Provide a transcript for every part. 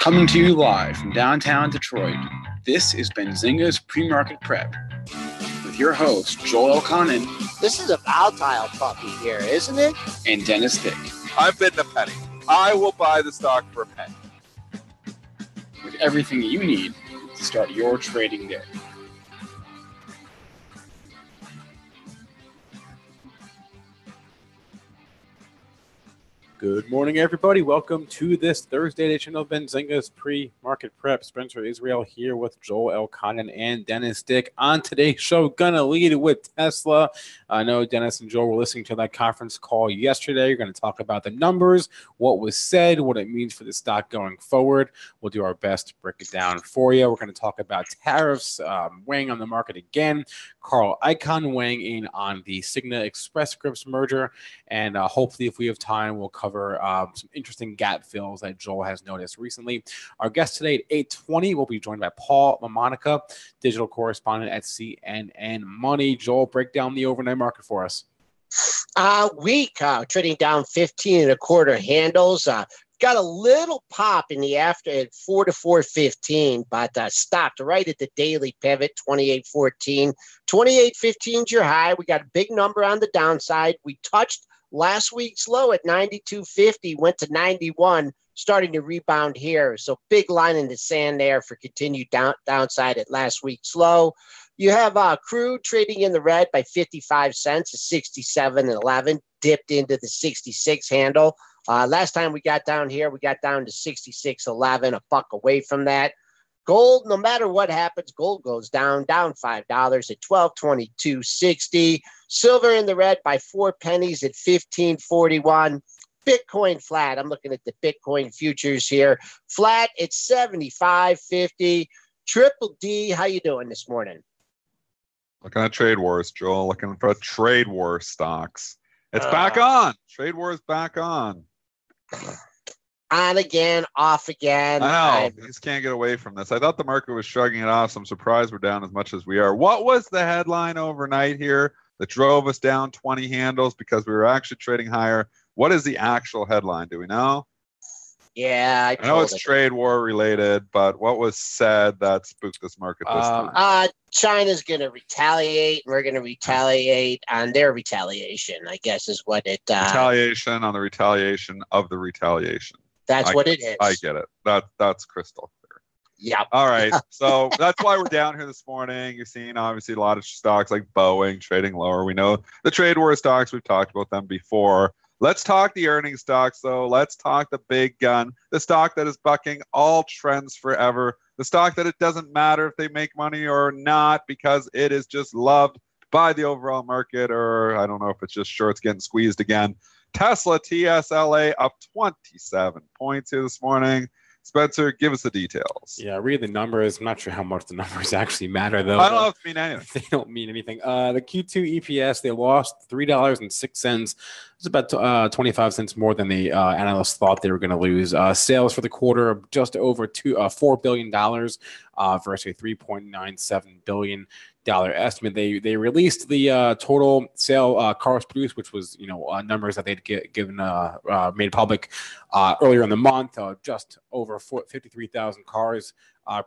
Coming to you live from downtown Detroit, this is Benzinga's Pre-Market Prep with your host, Joel Elconin. This is a volatile puppy here, isn't it? And Dennis Thick. I'm bidding a penny. I will buy the stock for a penny. With everything you need to start your trading day. Good morning, everybody. Welcome to this Thursday edition of Benzinga's Pre-Market Prep. Spencer Israel here with Joel Elconin and Dennis Dick. On today's show, gonna lead with Tesla. I know Dennis and Joel were listening to that conference call yesterday. You're going to talk about the numbers, what was said, what it means for the stock going forward. We'll do our best to break it down for you. We're going to talk about tariffs weighing on the market again. Carl Icahn weighing in on the Cigna Express Scripts merger. And hopefully, if we have time, we'll cover some interesting gap fills that Joel has noticed recently. Our guest today at 8:20 will be joined by Paul Lamonica, digital correspondent at CNNMoney. Joel, break down the overnight market for us. Weak, trading down 15 1/4 handles. Got a little pop in the after at 4 to 415, but stopped right at the daily pivot, 28.14. 28.15 is your high. We got a big number on the downside. We touched last week's low at 92.50, went to 91, starting to rebound here. So big line in the sand there for continued downside at last week's low. You have crude trading in the red by 55 cents to 67.11, dipped into the 66 handle. Last time we got down here, we got down to 66.11, a buck away from that. Gold, no matter what happens, gold goes down $5 at 1222.60. Silver in the red by 4 pennies at 15.41. Bitcoin flat. I'm looking at the Bitcoin futures here. Flat at 75.50. Triple D, how you doing this morning? Looking at trade wars, Joel. Looking for trade war stocks. It's back on. Trade war is back on. On again, off again. I know. We just can't get away from this. I thought the market was shrugging it off, so I'm surprised we're down as much as we are. What was the headline overnight here that drove us down 20 handles because we were actually trading higher? What is the actual headline? Do we know? Yeah, I know it's trade war related, but what was said that spooked this market this time? China's going to retaliate. We're going to retaliate on their retaliation, I guess is what it... retaliation on the retaliation of the retaliation. That's what it is. I get it. That's crystal clear. Yeah. All right. So that's why we're down here this morning. You're seeing obviously a lot of stocks like Boeing trading lower. We know the trade war stocks. We've talked about them before. Let's talk the earnings stocks, though. Let's talk the big gun, the stock that is bucking all trends forever, the stock that it doesn't matter if they make money or not because it is just loved by the overall market, or I don't know if it's just shorts getting squeezed again. Tesla TSLA up 27 points here this morning. Spencer, give us the details. Yeah, read the numbers. I'm not sure how much the numbers actually matter, though. I don't know if they mean anything. They don't mean anything. The Q2 EPS, they lost $3.06. It's about 25 cents more than the analysts thought they were going to lose. Sales for the quarter of just over $4 billion versus a $3.97 billion estimate. They released the total sale cars produced, which was numbers that they'd given made public earlier in the month. Just over 53,000 cars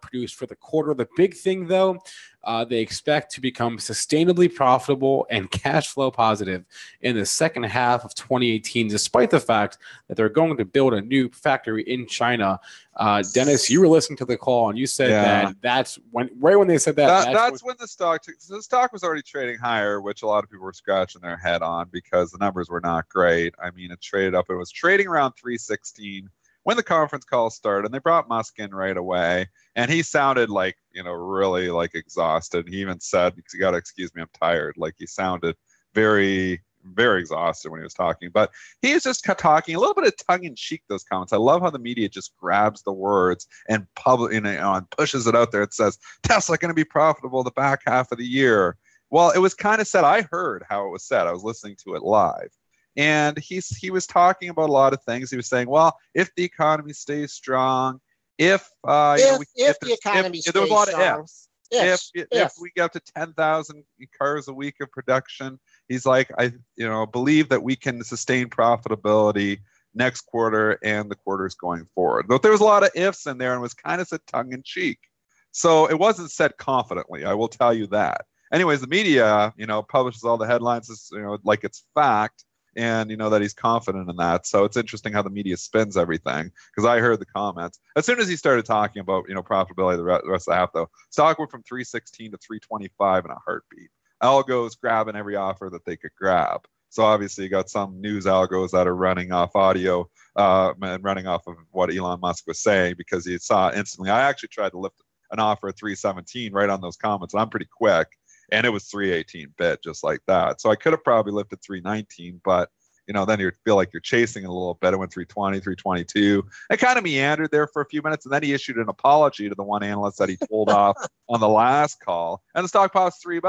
produced for the quarter. The big thing, though, they expect to become sustainably profitable and cash flow positive in the second half of 2018, despite the fact that they're going to build a new factory in China. Dennis, you were listening to the call, and you said that's when they said that. That's when the stock was already trading higher, which a lot of people were scratching their head on because the numbers were not great. I mean, it traded up. It was trading around 316 when the conference call started, and they brought Musk in right away. And he sounded like, really like exhausted. He even said, you got to excuse me, I'm tired. Like he sounded very, very exhausted when he was talking. But he is just talking a little bit of tongue in cheek, those comments. I love how the media just grabs the words and and pushes it out there. It says, Tesla going to be profitable the back half of the year. Well, it was kind of said, I heard how it was said. I was listening to it live. And he was talking about a lot of things. He was saying, well, if the economy stays strong, if the economy stays strong, there was a lot of ifs. Yes, if we get up to 10,000 cars a week of production, he's like, I believe that we can sustain profitability next quarter and the quarters going forward. But there was a lot of ifs in there and was kind of said tongue-in-cheek. So it wasn't said confidently, I will tell you that. Anyways, the media, publishes all the headlines, like it's fact, and that he's confident in that. So it's interesting how the media spins everything, because I heard the comments. As soon as he started talking about, profitability the rest of the half, though, stock went from 316 to 325 in a heartbeat. Algos grabbing every offer that they could grab. So obviously you got some news algos that are running off audio and running off of what Elon Musk was saying, because he saw instantly. I actually tried to lift an offer at 317 right on those comments, and I'm pretty quick, and it was 318 bid just like that. So I could have probably lifted 319, but then you feel like you're chasing it a little bit. It went 320, 322. It kind of meandered there for a few minutes, and then he issued an apology to the one analyst that he told off on the last call, and the stock pops $3.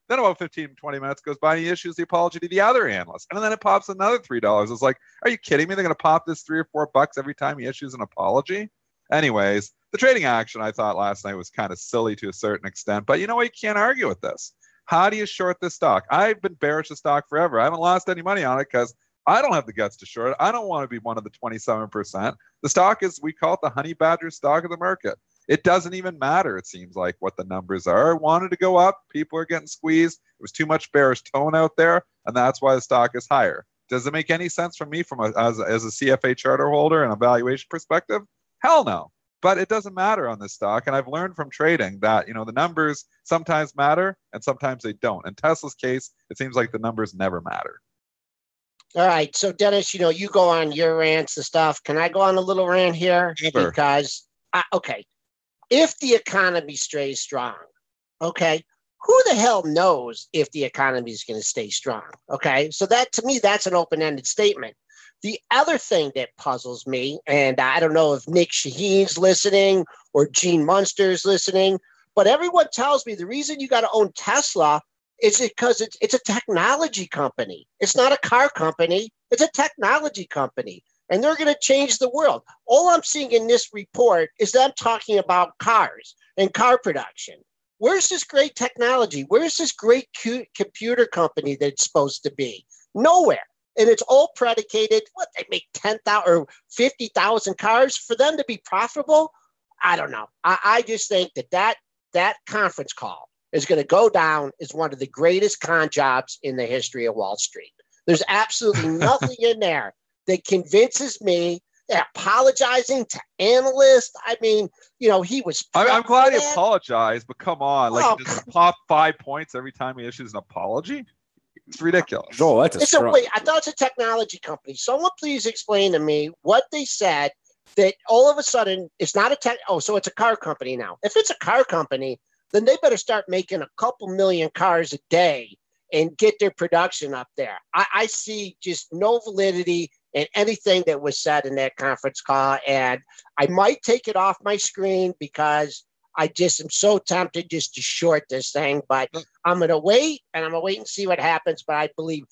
Then about 15, 20 minutes goes by, and he issues the apology to the other analyst, and then it pops another $3. It's like, are you kidding me? They're going to pop this $3 or $4 every time he issues an apology? Anyways, the trading action I thought last night was kind of silly to a certain extent, but you can't argue with this. How do you short this stock? I've been bearish the stock forever. I haven't lost any money on it because I don't have the guts to short it. I don't want to be one of the 27%. The stock is, we call it the honey badger stock of the market. It doesn't even matter, it seems like, what the numbers are. It wanted to go up. People are getting squeezed. It was too much bearish tone out there, and that's why the stock is higher. Does it make any sense from me as a CFA charter holder and a valuation perspective? Hell no. But it doesn't matter on this stock. And I've learned from trading that, the numbers sometimes matter and sometimes they don't. In Tesla's case, it seems like the numbers never matter. All right. So, Dennis, you go on your rants and stuff. Can I go on a little rant here? Sure. Because, okay, if the economy stays strong, okay, who the hell knows if the economy is going to stay strong? Okay. So that, to me, that's an open-ended statement. The other thing that puzzles me, and I don't know if Nick Shaheen's listening or Gene Munster's listening, but everyone tells me the reason you got to own Tesla is because it's a technology company. It's not a car company. It's a technology company, and they're going to change the world. All I'm seeing in this report is them talking about cars and car production. Where's this great technology? Where's this great computer company that it's supposed to be? Nowhere. And it's all predicated, they make 10,000 or 50,000 cars for them to be profitable? I don't know. I just think that conference call is going to go down as one of the greatest con jobs in the history of Wall Street. There's absolutely nothing in there that convinces me. They're apologizing to analysts. I mean, he was. I'm glad he apologized, but come on. Like, does he pop 5 points every time he issues an apology? It's ridiculous. Joel, that's wait, I thought it's a technology company. Someone please explain to me what they said that all of a sudden it's not a tech. Oh, so it's a car company now. If it's a car company, then they better start making a couple million cars a day and get their production up there. I see just no validity in anything that was said in that conference call. And I might take it off my screen because I just am so tempted just to short this thing, but I'm going to wait and see what happens. But I believe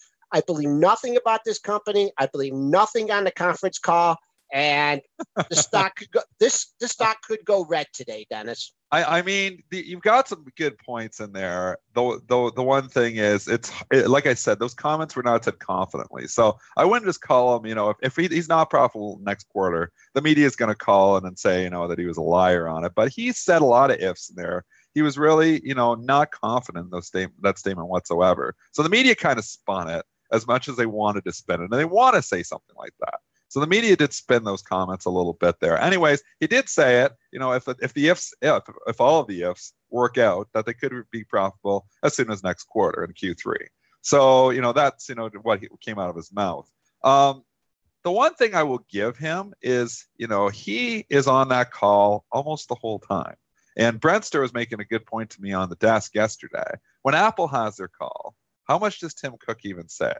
nothing about this company. I believe nothing on the conference call, and the stock could go. The stock could go red today, Dennis. I mean, you've got some good points in there. Though the one thing is, like I said, those comments were not said confidently. So I wouldn't just call him. If he's not profitable next quarter, the media is going to call in and say, that he was a liar on it. But he said a lot of ifs in there. He was really, not confident in that statement whatsoever. So the media kind of spun it as much as they wanted to spin it, and they want to say something like that. So the media did spin those comments a little bit there. Anyways, he did say it. If all of the ifs work out, that they could be profitable as soon as next quarter in Q3. So that's what came out of his mouth. The one thing I will give him is he is on that call almost the whole time. And Brentster was making a good point to me on the desk yesterday. When Apple has their call, how much does Tim Cook even say?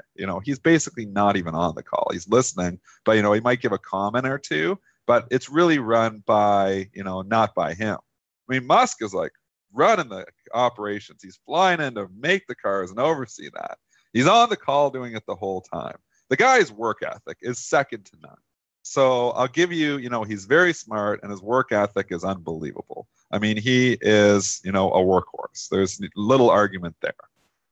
He's basically not even on the call. He's listening, but, he might give a comment or two, but it's really run by, not by him. I mean, Musk is like running the operations. He's flying in to make the cars and oversee that. He's on the call doing it the whole time. The guy's work ethic is second to none. So I'll give you, he's very smart and his work ethic is unbelievable. I mean, he is, a workhorse. There's little argument there.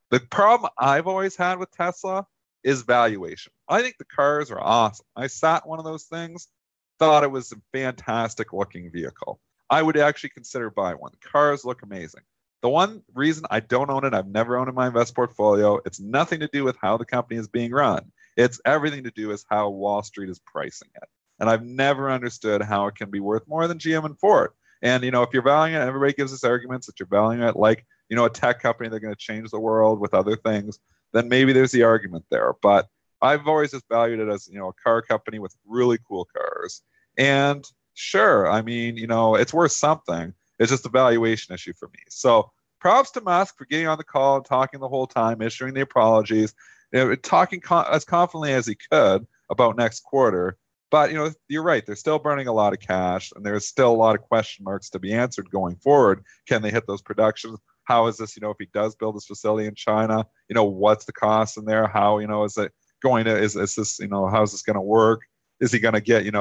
The problem I've always had with Tesla is valuation. I think the cars are awesome. I sat in one of those things, thought it was a fantastic looking vehicle. I would actually consider buying one. The cars look amazing. The one reason I don't own it, I've never owned in my invest portfolio, it's nothing to do with how the company is being run. It's everything to do with how Wall Street is pricing it. And I've never understood how it can be worth more than GM and Ford. And, if you're valuing it, everybody gives us arguments that you're valuing it like, a tech company, they're going to change the world with other things, then maybe there's the argument there. But I've always just valued it as, a car company with really cool cars. And sure, it's worth something. It's just a valuation issue for me. So props to Musk for getting on the call and talking the whole time, issuing the apologies, talking as confidently as he could about next quarter. But, you're right. They're still burning a lot of cash, and there's still a lot of question marks to be answered going forward. Can they hit those productions? How is this, if he does build this facility in China, what's the cost in there? How, is it going to, is this, how is this going to work? Is he going to get,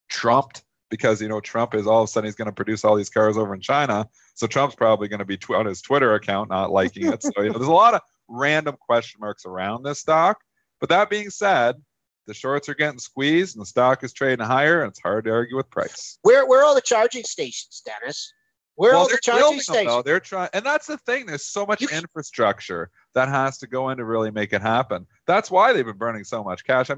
trumped? Because, Trump is all of a sudden he's going to produce all these cars over in China. So Trump's probably going to be on his Twitter account not liking it. So, there's a lot of random question marks around this stock. But that being said, the shorts are getting squeezed and the stock is trading higher, and it's hard to argue with price. Where are all the charging stations, Dennis? Where are all the charging stations? They're trying, and that's the thing. There's so much infrastructure that has to go in to really make it happen. That's why they've been burning so much cash.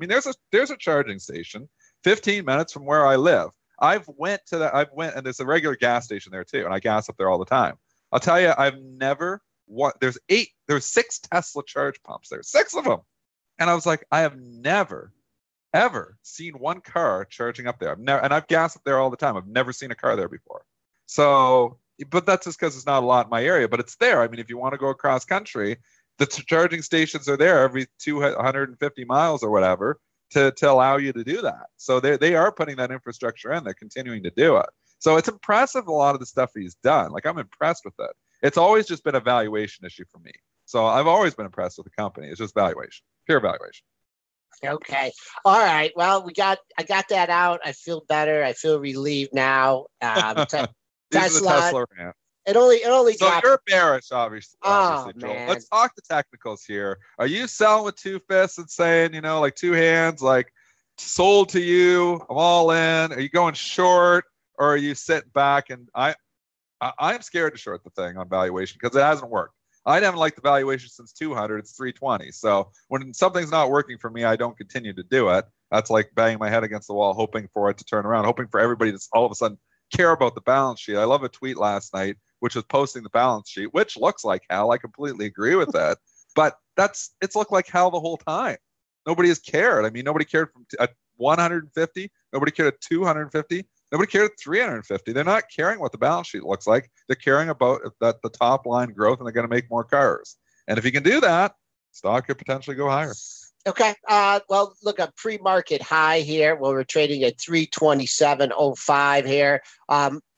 There's a charging station 15 minutes from where I live. And there's a regular gas station there too, and I gas up there all the time. I'll tell you, there's 6 Tesla charge pumps there, 6 of them. And I was like, I have never, ever seen one car charging up there. I've gassed up there all the time. I've never seen a car there before. So, but that's just because it's not a lot in my area, but it's there. If you want to go across country, the charging stations are there every 250 miles or whatever to allow you to do that. So they are putting that infrastructure in. They're continuing to do it. So it's impressive, a lot of the stuff he's done. Like, I'm impressed with it. It's always just been a valuation issue for me. So I've always been impressed with the company. It's just valuation, pure valuation. Okay. All right. Well, I got that out. I feel better. I feel relieved now. Tesla. It only so dropped. You're bearish, obviously, Oh, Joel. man. Let's talk the technicals here. Are you selling with 2 fists and saying, like 2 hands, like sold to you, I'm all in? Are you going short, or are you sitting back? And I'm scared to short the thing on valuation because it hasn't worked. I haven't liked the valuation since 200. It's 320. So when something's not working for me, I don't continue to do it. That's like banging my head against the wall, hoping for it to turn around, hoping for everybody to all of a sudden care about the balance sheet. I love a tweet last night, which was posting the balance sheet, which looks like hell. I completely agree with that. But it's looked like hell the whole time. Nobody has cared. Nobody cared at 150. Nobody cared at 250. Nobody cared at 350. They're not caring what the balance sheet looks like. They're caring about the top line growth, and they're going to make more cars. And if you can do that, stock could potentially go higher. Okay. Well, look, a pre-market high here. Well, we're trading at 327.05 here.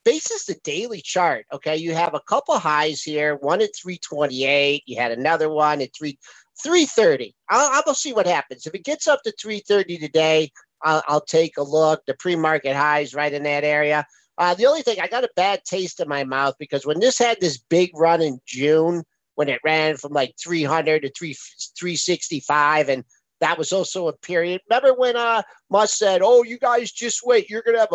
Basis the daily chart. Okay. You have a couple highs here, one at 328. You had another one at 330. I'll see what happens. If it gets up to 330 today, I'll take a look. The pre-market highs right in that area. The only thing, I got a bad taste in my mouth because when this had this big run in June, when it ran from like 300 to 365, and that was also a period. Remember when Musk said, "Oh, you guys just wait. You're gonna have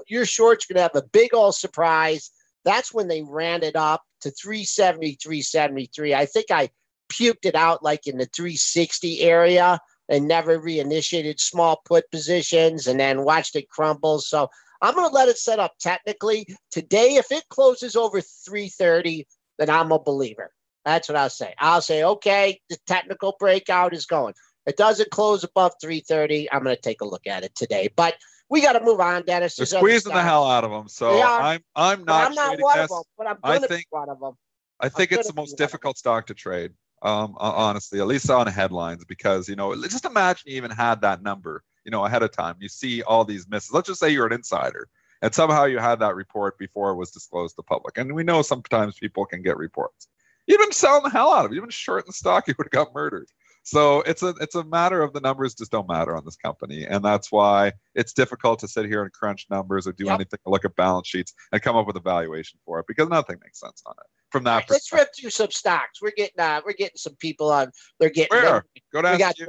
your short's gonna have a big old surprise." That's when they ran it up to 370, 373. I think I puked it out like in the 360 area and never reinitiated small put positions and then watched it crumble. So I'm going to let it set up technically. Today, if it closes over 330, then I'm a believer. That's what I'll say. I'll say, okay, the technical breakout is going. It doesn't close above 330. I'm going to take a look at it today. But we got to move on, Dennis. They're squeezing the hell out of them. So I'm not one of them, but I'm going to be one of them. I think it's the most difficult stock to trade. Honestly, at least on headlines, because, just imagine you even had that number, ahead of time. You see all these misses. Let's just say you're an insider and somehow you had that report before it was disclosed to the public. And we know sometimes people can get reports. You've been selling the hell out of it. You've been shorting the stock, you would have got murdered. So it's a matter of the numbers just don't matter on this company. And that's why it's difficult to sit here and crunch numbers or do anything to look at balance sheets and come up with a valuation for it, because nothing makes sense on it. from All that right, let's perspective. rip through some stocks. We're getting some people on. They're getting. Square. Go to we got. SQ.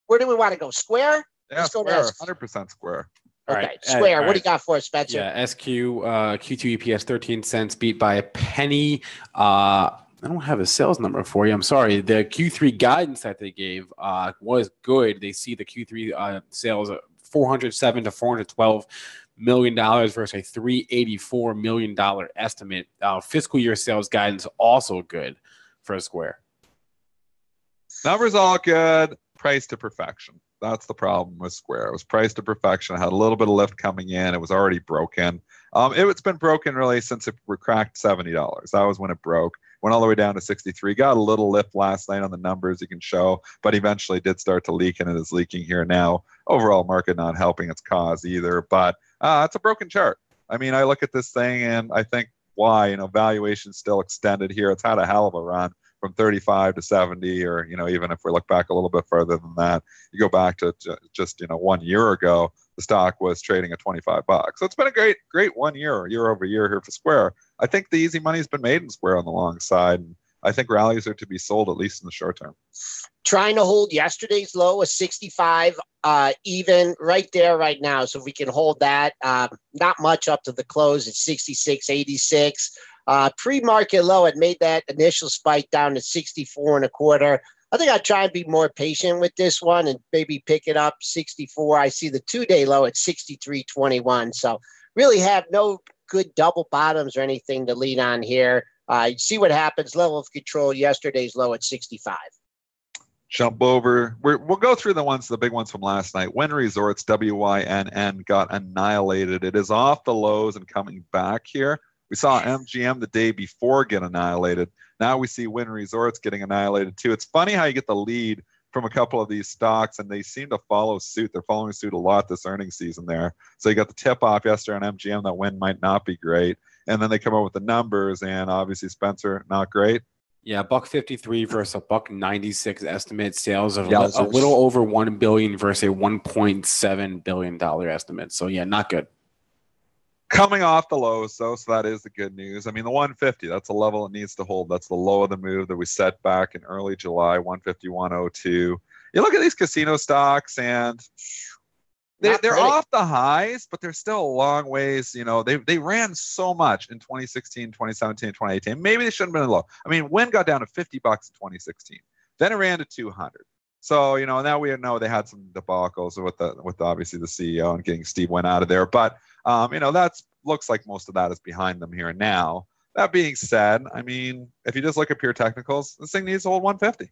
Where do we want to go? Square. Yeah, Let's go Square. to 100% Square. All Okay, right, Square. all What do right. you got for us, Spencer? Yeah, SQ Q2 EPS 13 cents, beat by a penny. I don't have a sales number for you. I'm sorry. The Q3 guidance that they gave was good. They see the Q3 sales $407 to $412 million versus a $384 million estimate. Fiscal year sales guidance also good for Square. Numbers all good. Price to perfection. That's the problem with Square. It was priced to perfection. It had a little bit of lift coming in. It was already broken. It's been broken really since it cracked $70. That was when it broke. Went all the way down to 63. Got a little lift last night on the numbers you can show, but eventually did start to leak, and it is leaking here now. Overall market not helping its cause either, but it's a broken chart. I mean, I look at this thing and I think why, valuation still extended here. It's had a hell of a run from 35 to 70, or, even if we look back a little bit further than that, you go back to just, 1 year ago, the stock was trading at $25. So it's been a great 1 year over year here for Square. I think the easy money's been made in Square on the long side. And I think rallies are to be sold, at least in the short term. Trying to hold yesterday's low of 65, even right there right now. So if we can hold that, not much up to the close at 66.86. Pre-market low had made that initial spike down to 64.25. I think I'll try and be more patient with this one and maybe pick it up 64. I see the 2-day low at 63.21. So really have no good double bottoms or anything to lean on here. See what happens. Level of control, yesterday's low at 65. Jump over. We'll go through the big ones from last night. WYNN Resorts, WYNN, got annihilated. It is off the lows and coming back here. We saw MGM the day before get annihilated. Now we see WYNN Resorts getting annihilated too. It's funny how you get the lead from a couple of these stocks, and they seem to follow suit. They're following suit a lot this earnings season there. So you got the tip-off yesterday on MGM that WYNN might not be great. And then they come up with the numbers, and obviously Spencer, not great. Yeah, $1.53 versus a $1.96 estimate. Sales of a little over $1 billion versus a $1.7 billion estimate. So yeah, not good. Coming off the lows, though, so that is the good news. I mean, the 150, that's a level it needs to hold. That's the low of the move that we set back in early July, 151.02. You look at these casino stocks, and they're off the highs, but they're still a long ways. They ran so much in 2016, 2017, 2018. Maybe they shouldn't have been low. I mean, WYNN got down to $50 in 2016. Then it ran to 200. So, now we know they had some debacles with obviously the CEO and getting Steve Wynn out of there. But, that looks like most of that is behind them here now. That being said, I mean, if you just look at pure technicals, this thing needs to hold 150.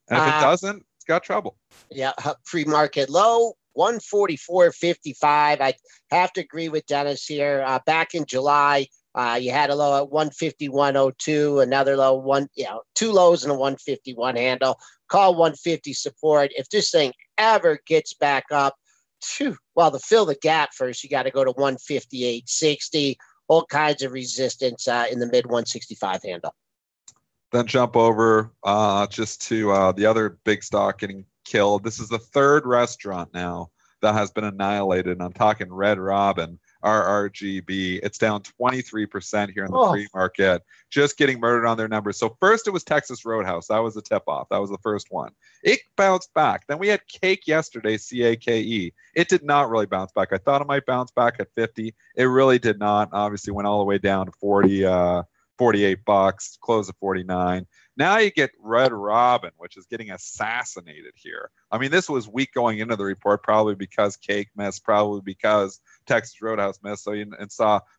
And if it doesn't, it's got trouble. Yeah, pre-market low, 144.55. I have to agree with Dennis here. Back in July, you had a low at 151.02, another low, two lows and a 151 handle. Call 150 support. If this thing ever gets back up, to fill the gap first, you got to go to 158.60. All kinds of resistance in the mid 165 handle. Then jump over just to the other big stock getting killed. This is the third restaurant now that has been annihilated. And I'm talking Red Robin, RRGB. It's down 23% here in the pre-market, just getting murdered on their numbers. So first it was Texas Roadhouse. That was the tip-off. That was the first one. It bounced back. Then we had Cake yesterday, CAKE. It did not really bounce back. I thought it might bounce back at 50. It really did not. Obviously went all the way down to 48 bucks, closed at 49. Now you get Red Robin, which is getting assassinated here. I mean, this was weak going into the report, probably because Cake missed, probably because Texas Roadhouse missed.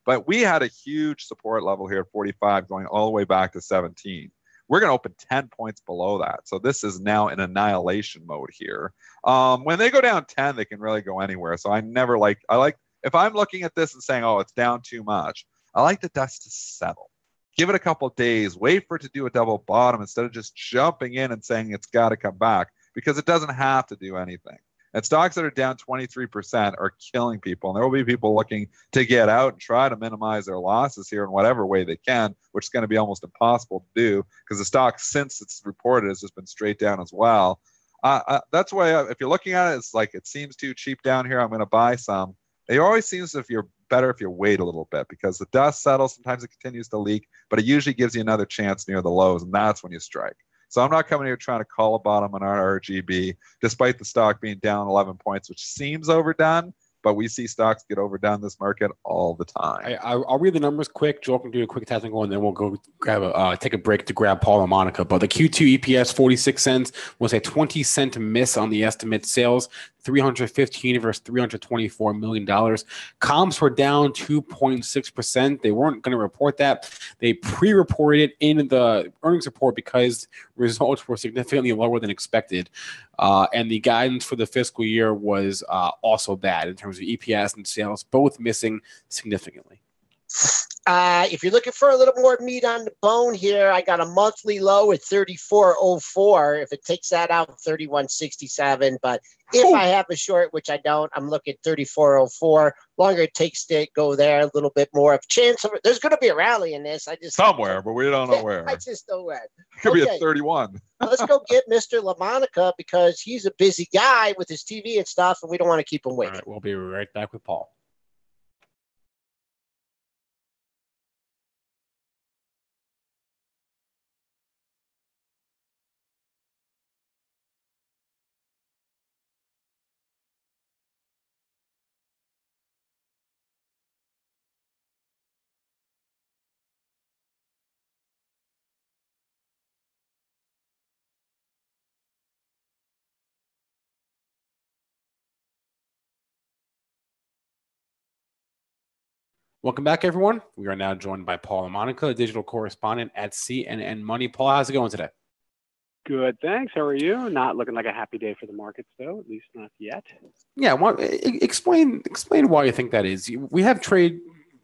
But we had a huge support level here at 45 going all the way back to 17. We're going to open 10 points below that. So this is now in annihilation mode here. When they go down 10, they can really go anywhere. So I like, if I'm looking at this and saying, oh, it's down too much, I like the dust to settle. Give it a couple of days, wait for it to do a double bottom instead of just jumping in and saying it's got to come back, because it doesn't have to do anything. And stocks that are down 23% are killing people. And there will be people looking to get out and try to minimize their losses here in whatever way they can, which is going to be almost impossible to do because the stock, since it's reported, has just been straight down as well. That's why if you're looking at it, it's like it seems too cheap down here. I'm going to buy some. It always seems if you're better if you wait a little bit because the dust settles. Sometimes it continues to leak, but it usually gives you another chance near the lows, and that's when you strike. So I'm not coming here trying to call a bottom on our RGB, despite the stock being down 11 points, which seems overdone. But we see stocks get overdone this market all the time. I'll read the numbers quick. Joel can do a quick technical, and then we'll go grab take a break to grab Paul and Monica. But the Q2 EPS 46 cents was a 20-cent miss on the estimate. Sales 315 versus $324 million. Comps were down 2.6%. They weren't going to report that. They pre-reported it in the earnings report because results were significantly lower than expected. And the guidance for the fiscal year was also bad in terms of EPS and sales, both missing significantly. If you're looking for a little more meat on the bone here, I got a monthly low at 34.04. If it takes that out, 31.67. But if I have a short, which I don't, I'm looking at 34.04. Longer it takes to go there, a little bit more of a chance. There's going to be a rally in this. I just somewhere, but we don't know where. I just don't know where. It could be at 31. Let's go get Mr. LaMonica because he's a busy guy with his TV and stuff, and we don't want to keep him waiting. All right, we'll be right back with Paul. Welcome back, everyone. We are now joined by Paul and Monica, a digital correspondent at CNNMoney. Paul, how's it going today? Good, thanks. How are you? Not looking like a happy day for the markets, though, at least not yet. Yeah, explain why you think that is. We have trade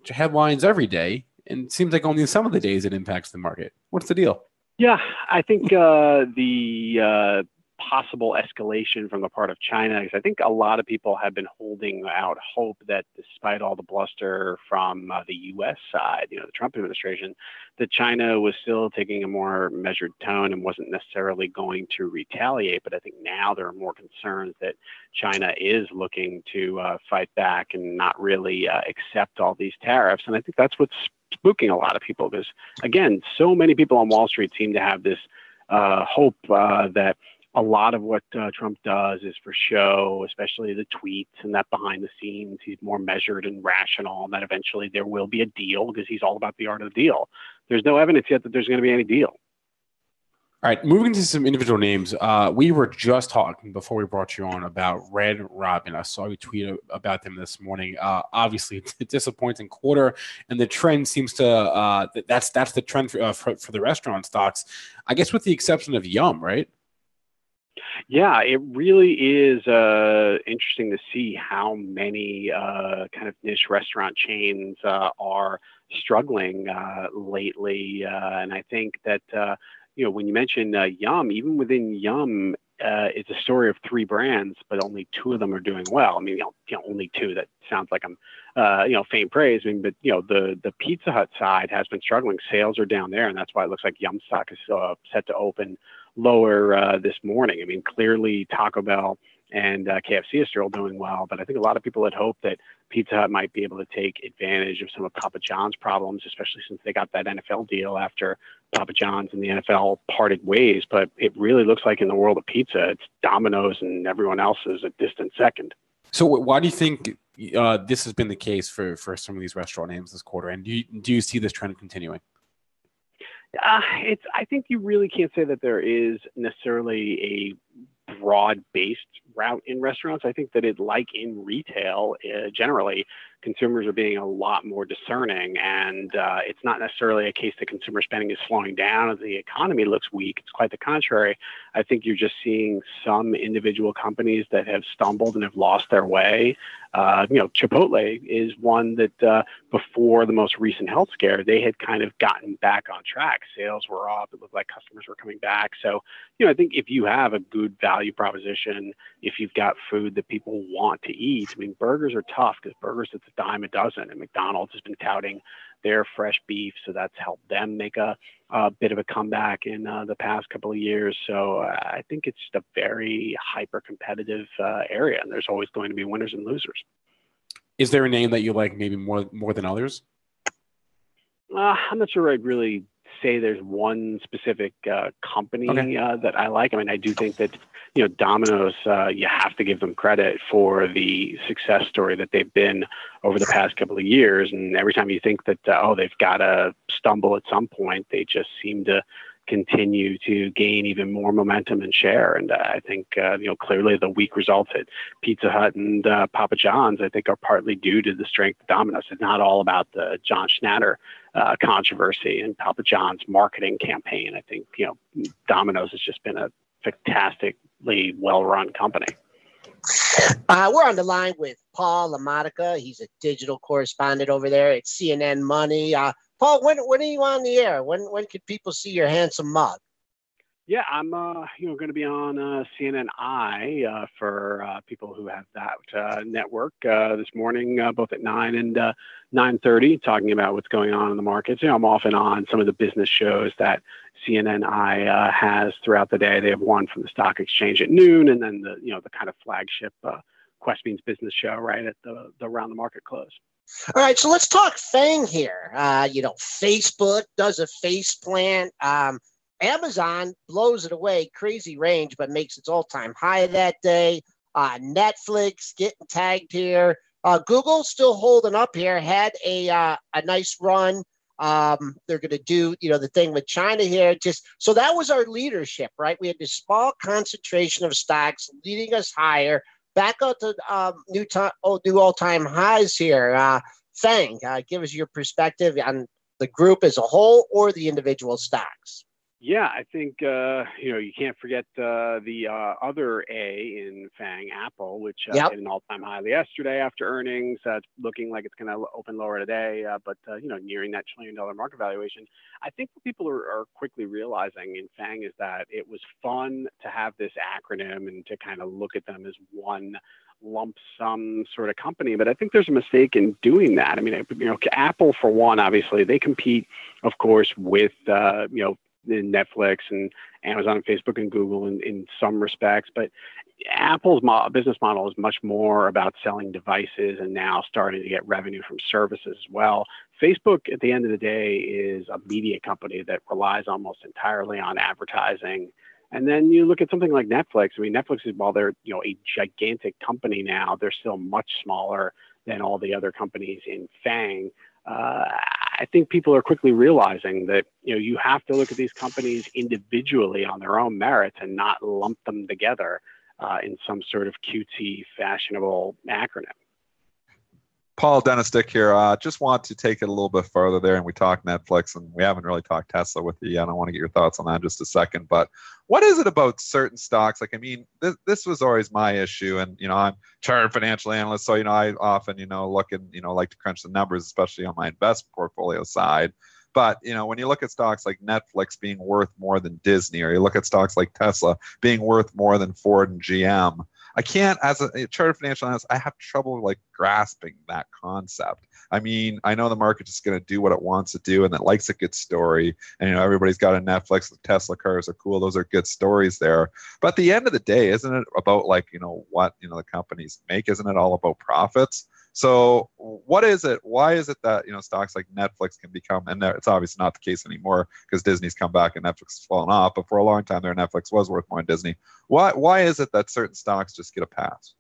headlines every day, and it seems like only some of the days it impacts the market. What's the deal? Yeah, I think the possible escalation from the part of China, because I think a lot of people have been holding out hope that despite all the bluster from the U.S. side, the Trump administration, that China was still taking a more measured tone and wasn't necessarily going to retaliate. But I think now there are more concerns that China is looking to fight back and not really accept all these tariffs. And I think that's what's spooking a lot of people because, again, so many people on Wall Street seem to have this hope that a lot of what Trump does is for show, especially the tweets and that behind the scenes. He's more measured and rational, and that eventually there will be a deal because he's all about the art of the deal. There's no evidence yet that there's going to be any deal. All right, moving to some individual names. We were just talking before we brought you on about Red Robin. I saw you tweet about them this morning. Obviously, it's a disappointing quarter, and the trend seems to that's the trend for the restaurant stocks. I guess with the exception of Yum, right? Yeah, it really is interesting to see how many kind of niche restaurant chains are struggling lately. And I think that, when you mention Yum, even within Yum, it's a story of three brands, but only two of them are doing well. I mean, only two. That sounds like I'm, faint praise. I mean, but the Pizza Hut side has been struggling. Sales are down there, and that's why it looks like Yum stock is set to open lower this morning. I mean, clearly Taco Bell and KFC is still doing well, but I think a lot of people had hoped that Pizza Hut might be able to take advantage of some of Papa John's problems, especially since they got that NFL deal after Papa John's and the NFL parted ways. But it really looks like in the world of pizza, it's Domino's and everyone else is a distant second. So why do you think this has been the case for some of these restaurant names this quarter? And do you see this trend continuing? I think you really can't say that there is necessarily a broad-based route in restaurants. I think that like in retail, generally, consumers are being a lot more discerning, and it's not necessarily a case that consumer spending is slowing down as the economy looks weak. It's quite the contrary. I think you're just seeing some individual companies that have stumbled and have lost their way. Chipotle is one that before the most recent health scare, they had kind of gotten back on track. Sales were up. It looked like customers were coming back. So, I think if you have a good value proposition, if you've got food that people want to eat, I mean, burgers are tough because burgers, it's a dime a dozen, and McDonald's has been touting their fresh beef, so that's helped them make a bit of a comeback in the past couple of years. So I think it's just a very hyper-competitive area, and there's always going to be winners and losers. Is there a name that you like maybe more than others? I'm not sure I'd really say there's one specific company that I like. I mean, I do think that, Domino's, you have to give them credit for the success story that they've been over the past couple of years. And every time you think that, they've got to stumble at some point, they just seem to continue to gain even more momentum and share. And I think, clearly the weak results at Pizza Hut and Papa John's, I think, are partly due to the strength of Domino's. It's not all about the John Schnatter controversy and Papa John's marketing campaign. I think, Domino's has just been a fantastically well-run company. We're on the line with Paul LaMonica. He's a digital correspondent over there at CNNMoney. Paul, when are you on the air? When can people see your handsome mug? Yeah, I'm going to be on CNNI for people who have that network this morning, both at 9 and 9:30, talking about what's going on in the markets. I'm often on some of the business shows that CNNI has throughout the day. They have one from the stock exchange at noon, and then the kind of flagship Quest Beans business show right at the around the market close. All right, so let's talk FANG here. Facebook does a face plant. Amazon blows it away, crazy range, but makes its all-time high that day. Netflix getting tagged here. Google still holding up here, had a nice run. They're going to do, the thing with China here. So that was our leadership, right? We had this small concentration of stocks leading us higher. Back up to new all-time highs here. FANG, give us your perspective on the group as a whole or the individual stocks. Yeah, I think, you can't forget the other A in FANG, Apple, which hit an all-time high yesterday after earnings. It's looking like it's going to open lower today, but, nearing that $1 trillion market valuation. I think what people are quickly realizing in FANG is that it was fun to have this acronym and to kind of look at them as one lump sum sort of company. But I think there's a mistake in doing that. I mean, Apple, for one, obviously, they compete, of course, with, Netflix and Amazon and Facebook and Google in some respects, but Apple's business model is much more about selling devices and now starting to get revenue from services as well. Facebook, at the end of the day, is a media company that relies almost entirely on advertising. And then you look at something like Netflix. I mean, Netflix is, while they're a gigantic company now, they're still much smaller than all the other companies in FANG. I think people are quickly realizing that, you have to look at these companies individually on their own merits and not lump them together in some sort of cutesy, fashionable acronym. Paul, Dennis Dick here. Just want to take it a little bit further there, and we talked Netflix, and we haven't really talked Tesla with you yet. I want to get your thoughts on that in just a second. But what is it about certain stocks? Like, I mean, this was always my issue, and I'm chartered financial analyst, so I often look and like to crunch the numbers, especially on my investment portfolio side. But when you look at stocks like Netflix being worth more than Disney, or you look at stocks like Tesla being worth more than Ford and GM, I can't, as a chartered financial analyst, I have trouble grasping that concept. I mean, I know the market is going to do what it wants to do, and it likes a good story. And everybody's got a Netflix. The Tesla cars are cool; those are good stories there. But at the end of the day, isn't it about what the companies make? Isn't it all about profits? So what is it? Why is it that stocks like Netflix can become, and it's obviously not the case anymore because Disney's come back and Netflix has fallen off, but for a long time there, Netflix was worth more than Disney. Why is it that certain stocks just get a pass?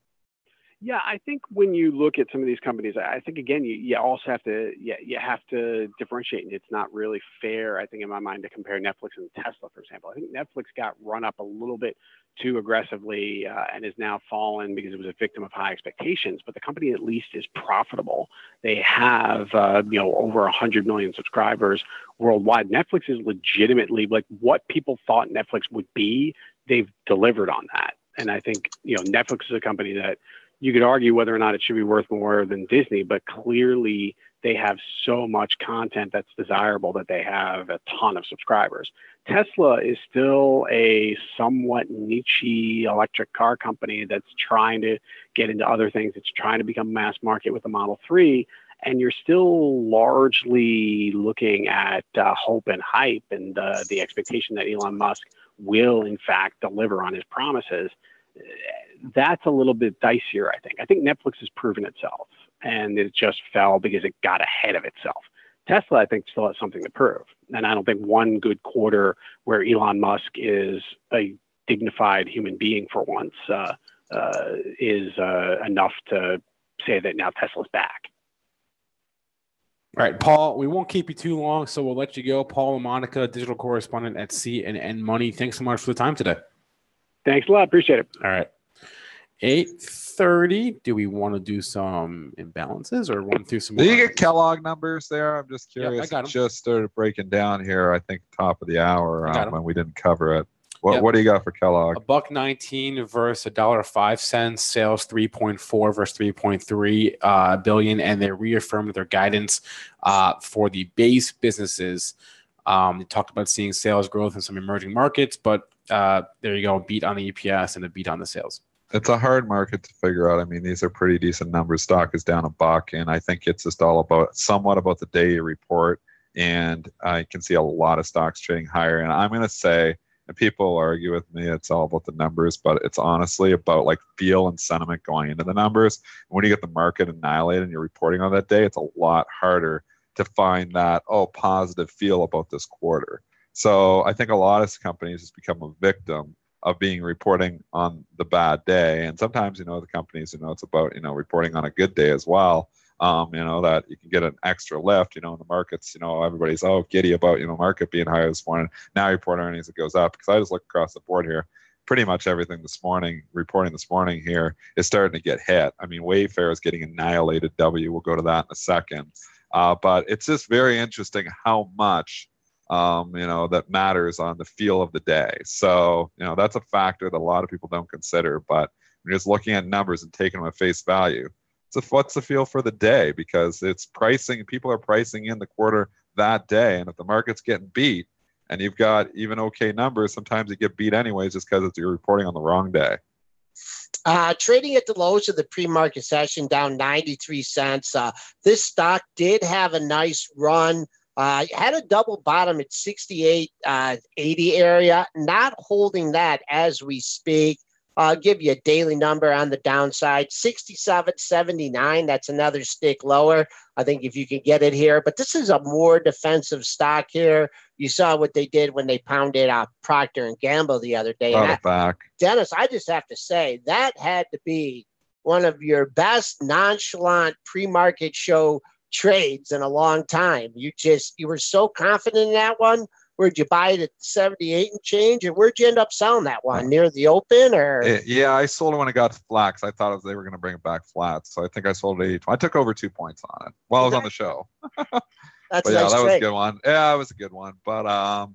Yeah, I think when you look at some of these companies, I think again you also have to differentiate, and it's not really fair, I think, in my mind, to compare Netflix and Tesla, for example. I think Netflix got run up a little bit too aggressively and is now fallen because it was a victim of high expectations. But the company at least is profitable. They have over 100 million subscribers worldwide. Netflix is legitimately what people thought Netflix would be. They've delivered on that, and I think Netflix is a company that you could argue whether or not it should be worth more than Disney, but clearly they have so much content that's desirable that they have a ton of subscribers. Tesla is still a somewhat niche-y electric car company that's trying to get into other things. It's trying to become mass market with the Model 3. And you're still largely looking at hope and hype and the expectation that Elon Musk will, in fact, deliver on his promises. That's a little bit dicier, I think. I think Netflix has proven itself. and it just fell because it got ahead of itself. Tesla, I think, still has something to prove. And I don't think one good quarter where Elon Musk is a dignified human being for once is enough to say that now Tesla's back. All right, Paul, we won't keep you too long, so we'll let you go. Paul LaMonica, digital correspondent at CNNMoney. Thanks so much for the time today. Thanks a lot. Appreciate it. All right. 8:30. Do we want to do some imbalances or run through some more? Do you get Kellogg numbers there? I'm just curious. Yep, I got 'em. It just started breaking down here, I think, top of the hour when we didn't cover it. What do you got for Kellogg? $1.19 versus $1.05. Sales 3.4 versus 3.3 billion, and they reaffirmed their guidance for the base businesses. They talked about seeing sales growth in some emerging markets, but there you go, a beat on the EPS and a beat on the sales. It's a hard market to figure out. I mean, these are pretty decent numbers. Stock is down $1, and I think it's just all about the day you report. And I can see a lot of stocks trading higher. And I'm going to say, and people argue with me, it's all about the numbers, but it's honestly about like feel and sentiment going into the numbers. When you get the market annihilated and you're reporting on that day, it's a lot harder to find that, positive feel about this quarter. So I think a lot of companies just become a victim of being reporting on the bad day. And sometimes, the companies, it's about, reporting on a good day as well. That you can get an extra lift, in the markets, everybody's giddy about, market being higher this morning. Now report earnings, it goes up. Because I just look across the board here, pretty much everything reporting this morning here is starting to get hit. I mean, Wayfair is getting annihilated. We'll go to that in a second. But it's just very interesting how much, that matters on the feel of the day. So, that's a factor that a lot of people don't consider. But when you're just looking at numbers and taking them at face value, what's the feel for the day? Because it's pricing, people are pricing in the quarter that day. And if the market's getting beat and you've got even okay numbers, sometimes you get beat anyways just because you're reporting on the wrong day. Trading at the lows of the pre-market session, down 93 cents. This stock did have a nice run. Had a double bottom at 68.80 area, not holding that as we speak. I'll give you a daily number on the downside, 67.79. That's another stick lower. I think if you can get it here, but this is a more defensive stock here. You saw what they did when they pounded Procter and Gamble the other day. Back. Dennis, I just have to say that had to be one of your best nonchalant pre-market show trades in a long time. You were so confident in that one. Where'd you buy it at 78 and change? And where'd you end up selling that one? Near the open or? Yeah, I sold it when it got flat because I thought they were going to bring it back flat. So I think I sold it 80. I took over 2 points on it while I was on the show. That's but yeah, nice that trade. was a good one. Yeah, it was a good one. But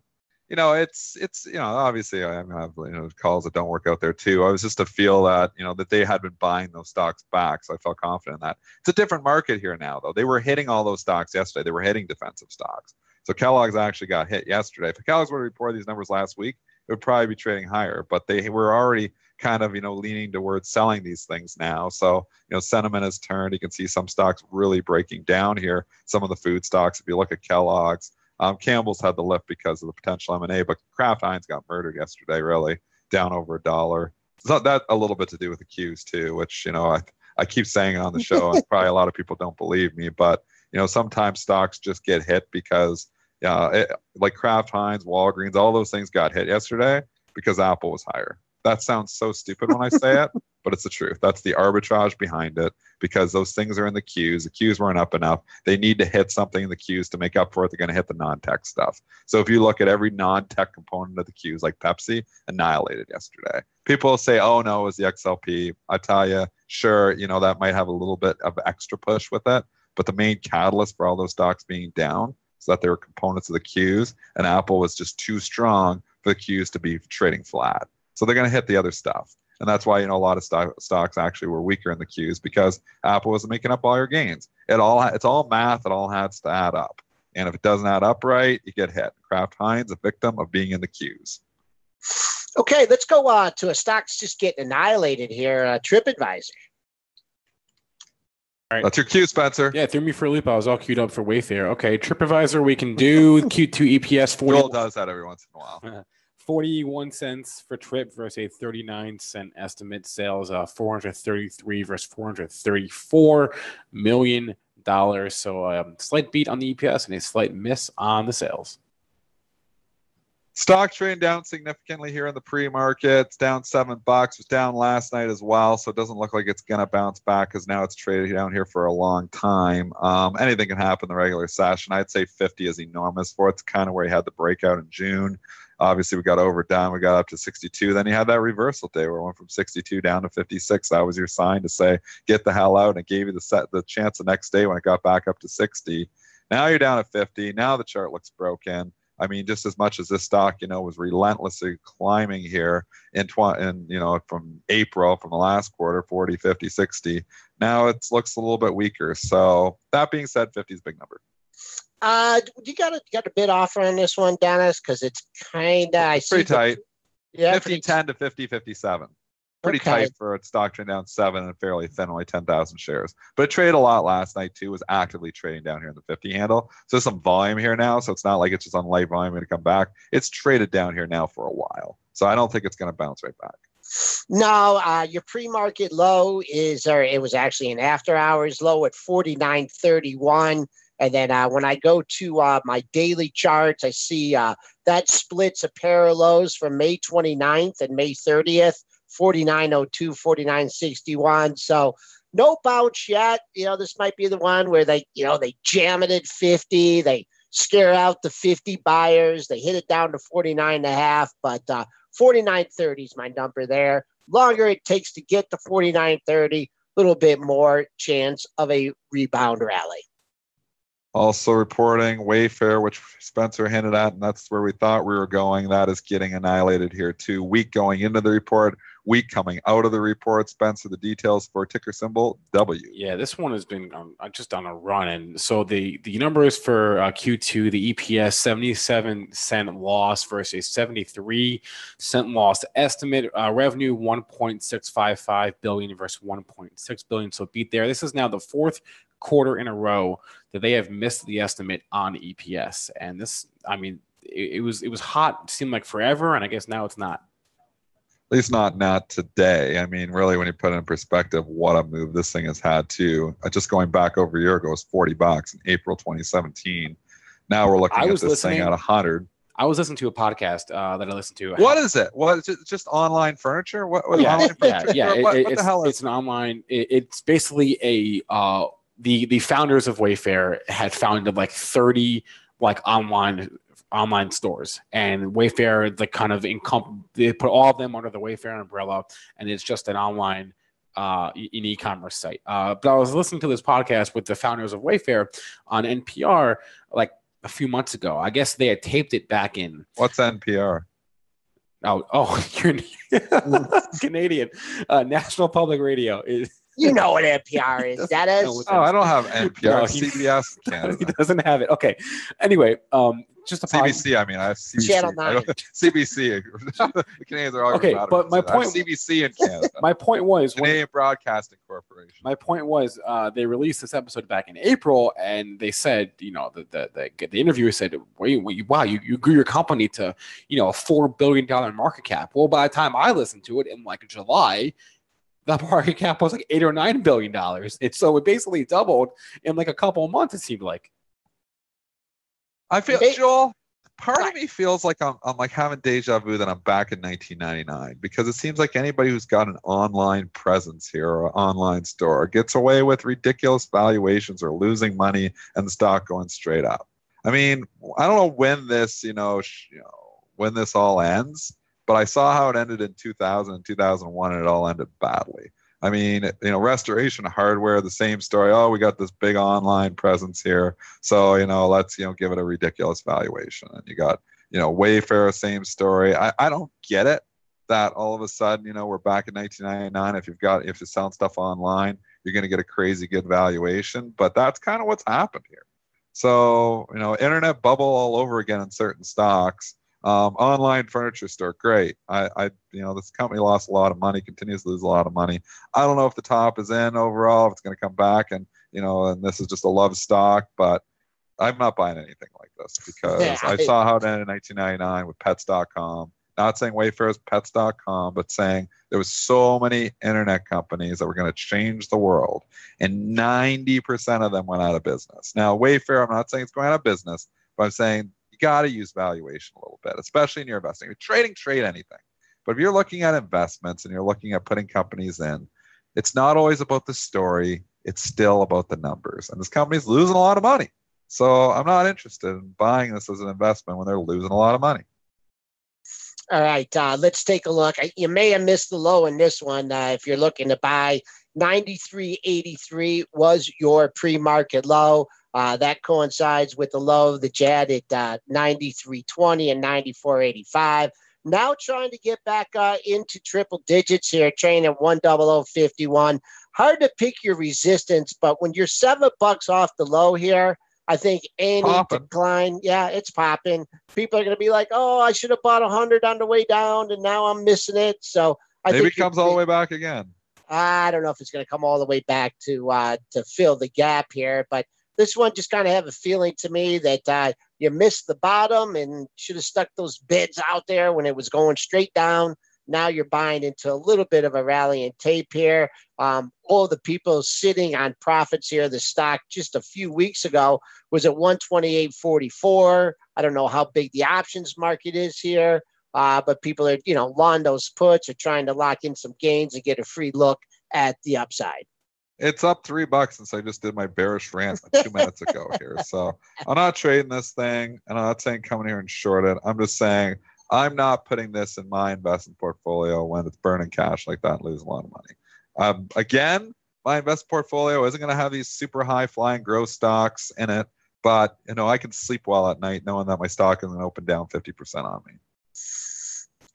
it's obviously I'm gonna have calls that don't work out there too. I was just to feel that that they had been buying those stocks back, so I felt confident in that. It's a different market here now, though. They were hitting all those stocks yesterday. They were hitting defensive stocks. So Kellogg's actually got hit yesterday. If Kellogg's would have reported these numbers last week, it would probably be trading higher. But they were already kind of leaning towards selling these things now. So sentiment has turned. You can see some stocks really breaking down here. Some of the food stocks, if you look at Kellogg's. Campbell's had the lift because of the potential M&A, but Kraft Heinz got murdered yesterday, really, down over $1. So that a little bit to do with the Qs too, which, I keep saying it on the show, and probably a lot of people don't believe me, but, sometimes stocks just get hit because, like Kraft Heinz, Walgreens, all those things got hit yesterday because Apple was higher. That sounds so stupid when I say it, but it's the truth. That's the arbitrage behind it because those things are in the Qs. The Qs weren't up enough. They need to hit something in the Qs to make up for it. They're going to hit the non-tech stuff. So if you look at every non-tech component of the Qs, like Pepsi, annihilated yesterday. People say, oh, no, it was the XLP. I tell you, sure, that might have a little bit of extra push with it. But the main catalyst for all those stocks being down is that they were components of the Qs, and Apple was just too strong for the Qs to be trading flat. So they're going to hit the other stuff. And that's why, a lot of stocks actually were weaker in the Qs because Apple wasn't making up all your gains. It's all math. It all has to add up. And if it doesn't add up right, you get hit. Kraft Heinz, a victim of being in the Qs. Okay, let's go to a stock that's just getting annihilated here, TripAdvisor. All right. That's your cue, Spencer. Yeah, threw me for a loop. I was all queued up for Wayfair. Okay, TripAdvisor, we can do Q2 EPS 40. Joel does that every once in a while. 41 cents for trip versus a 39-cent estimate. Sales 433 versus 434 million dollars. So slight beat on the EPS and a slight miss on the sales. Stock trading down significantly here in the pre-market. It's down $7. It was down last night as well, so it doesn't look like it's going to bounce back because now it's traded down here for a long time. Anything can happen in the regular session. I'd say 50 is enormous for it. It's kind of where you had the breakout in June. Obviously, we got overdone. We got up to 62. Then you had that reversal day where it went from 62 down to 56. That was your sign to say, get the hell out, and it gave you the chance the next day when it got back up to 60. Now you're down at 50. Now the chart looks broken. I mean, just as much as this stock, was relentlessly climbing here from April, from the last quarter, 40, 50, 60. Now it looks a little bit weaker. So that being said, 50 is a big number. You got a bid offer on this one, Dennis? Because it's kind of pretty tight. Yeah, 50.10 to 50.57. Pretty tight for a stock trading down 7 and fairly thin, only 10,000 shares. But it traded a lot last night too. Was actively trading down here in the 50 handle. So there's some volume here now. So it's not like it's just on light volume going to come back. It's traded down here now for a while. So I don't think it's going to bounce right back. No, your pre-market low it was actually an after hours low at 49.31. And then when I go to my daily charts, I see that splits a pair of lows from May 29th and May 30th. 49.02, 49.61. So no bounce yet. This might be the one where they jam it at 50. They scare out the 50 buyers. They hit it down to 49.5. But 49.30 is my number there. Longer it takes to get to 49.30, a little bit more chance of a rebound rally. Also reporting Wayfair, which Spencer hinted at, and that's where we thought we were going. That is getting annihilated here too. Week going into the report, week coming out of the report. Spencer, the details for ticker symbol W. Yeah, this one has been just on a run. And so the numbers for Q2, the EPS, 77-cent loss versus 73-cent loss. Estimate revenue, $1.655 billion versus $1.6 billion. So beat there. This is now the fourth quarter in a row that they have missed the estimate on EPS. And this, it was hot, it seemed like forever, and I guess now it's not. At least not today. I mean, really, when you put it in perspective, what a move this thing has had too. Just going back over a year ago, it was $40 in April 2017. Now we're looking at this thing at 100. I was listening to a podcast that I listened to. What is it? What is it? Just online furniture? What online furniture? Yeah. What the hell is it's an online. It's basically a the founders of Wayfair had founded like 30 like online stores, and Wayfair they put all of them under the Wayfair umbrella, and it's just an online an e-commerce site. But I was listening to this podcast with the founders of Wayfair on NPR like a few months ago. I guess they had taped it back in. What's NPR? Oh, you're Canadian. National Public Radio. You know what NPR is. That is. Oh, I don't have NPR. No, CBS Canada. He doesn't have it. Okay. Anyway, just a CBC. I mean, I have CBC. Channel 9. CBC. The Canadians are all okay. But my point. CBC in Canada. My point was Canadian Broadcasting Corporation. My point was they released this episode back in April, and they said, the interviewer said, wow, you grew your company to, a $4 billion market cap. Well, by the time I listened to it in like July, the market cap was like $8 or $9 billion. So it basically doubled in like a couple of months, it seemed like. I feel, Joel, part of me feels like I'm like having deja vu that I'm back in 1999, because it seems like anybody who's got an online presence here or an online store gets away with ridiculous valuations or losing money and the stock going straight up. I mean, I don't know when this, when this all ends, but I saw how it ended in 2000 and 2001, and it all ended badly. I mean, Restoration Hardware, the same story. Oh, we got this big online presence here, so let's give it a ridiculous valuation. And you got Wayfair, same story. I don't get it that all of a sudden we're back in 1999. If you're selling stuff online, you're going to get a crazy good valuation. But that's kind of what's happened here. So internet bubble all over again in certain stocks. Online furniture store, great. This company lost a lot of money, continues to lose a lot of money. I don't know if the top is in overall, if it's going to come back, and this is just a love stock, but I'm not buying anything like this because I saw how it ended in 1999 with Pets.com. Not saying Wayfair is pets.com, but saying there was so many internet companies that were going to change the world, and 90% of them went out of business. Now, Wayfair, I'm not saying it's going out of business, but I'm saying you got to use valuation a little bit, especially in your investing. If you're trade anything. But if you're looking at investments and you're looking at putting companies in, it's not always about the story. It's still about the numbers. And this company's losing a lot of money. So I'm not interested in buying this as an investment when they're losing a lot of money. All right, let's take a look. You may have missed the low in this one. If you're looking to buy, 93.83 was your pre-market low. That coincides with the low of the JED at 93.20 and 94.85. Now trying to get back into triple digits here, trading at 100.51. Hard to pick your resistance, but when you're $7 off the low here, I think any decline, yeah, it's popping. People are going to be like, oh, I should have bought 100 on the way down, and now I'm missing it. So I think maybe it comes all the way back again. I don't know if it's going to come all the way back to fill the gap here, but this one just kind of have a feeling to me that you missed the bottom and should have stuck those bids out there when it was going straight down. Now you're buying into a little bit of a rallying tape here. All the people sitting on profits here, the stock just a few weeks ago was at 128.44. I don't know how big the options market is here, but people are, long those puts, are trying to lock in some gains and get a free look at the upside. It's up $3 since I just did my bearish rant 2 minutes ago here. So I'm not trading this thing, and I'm not saying come in here and short it. I'm just saying I'm not putting this in my investment portfolio when it's burning cash like that and losing a lot of money. Again, my investment portfolio isn't going to have these super high flying growth stocks in it, but I can sleep well at night knowing that my stock isn't open down 50% on me.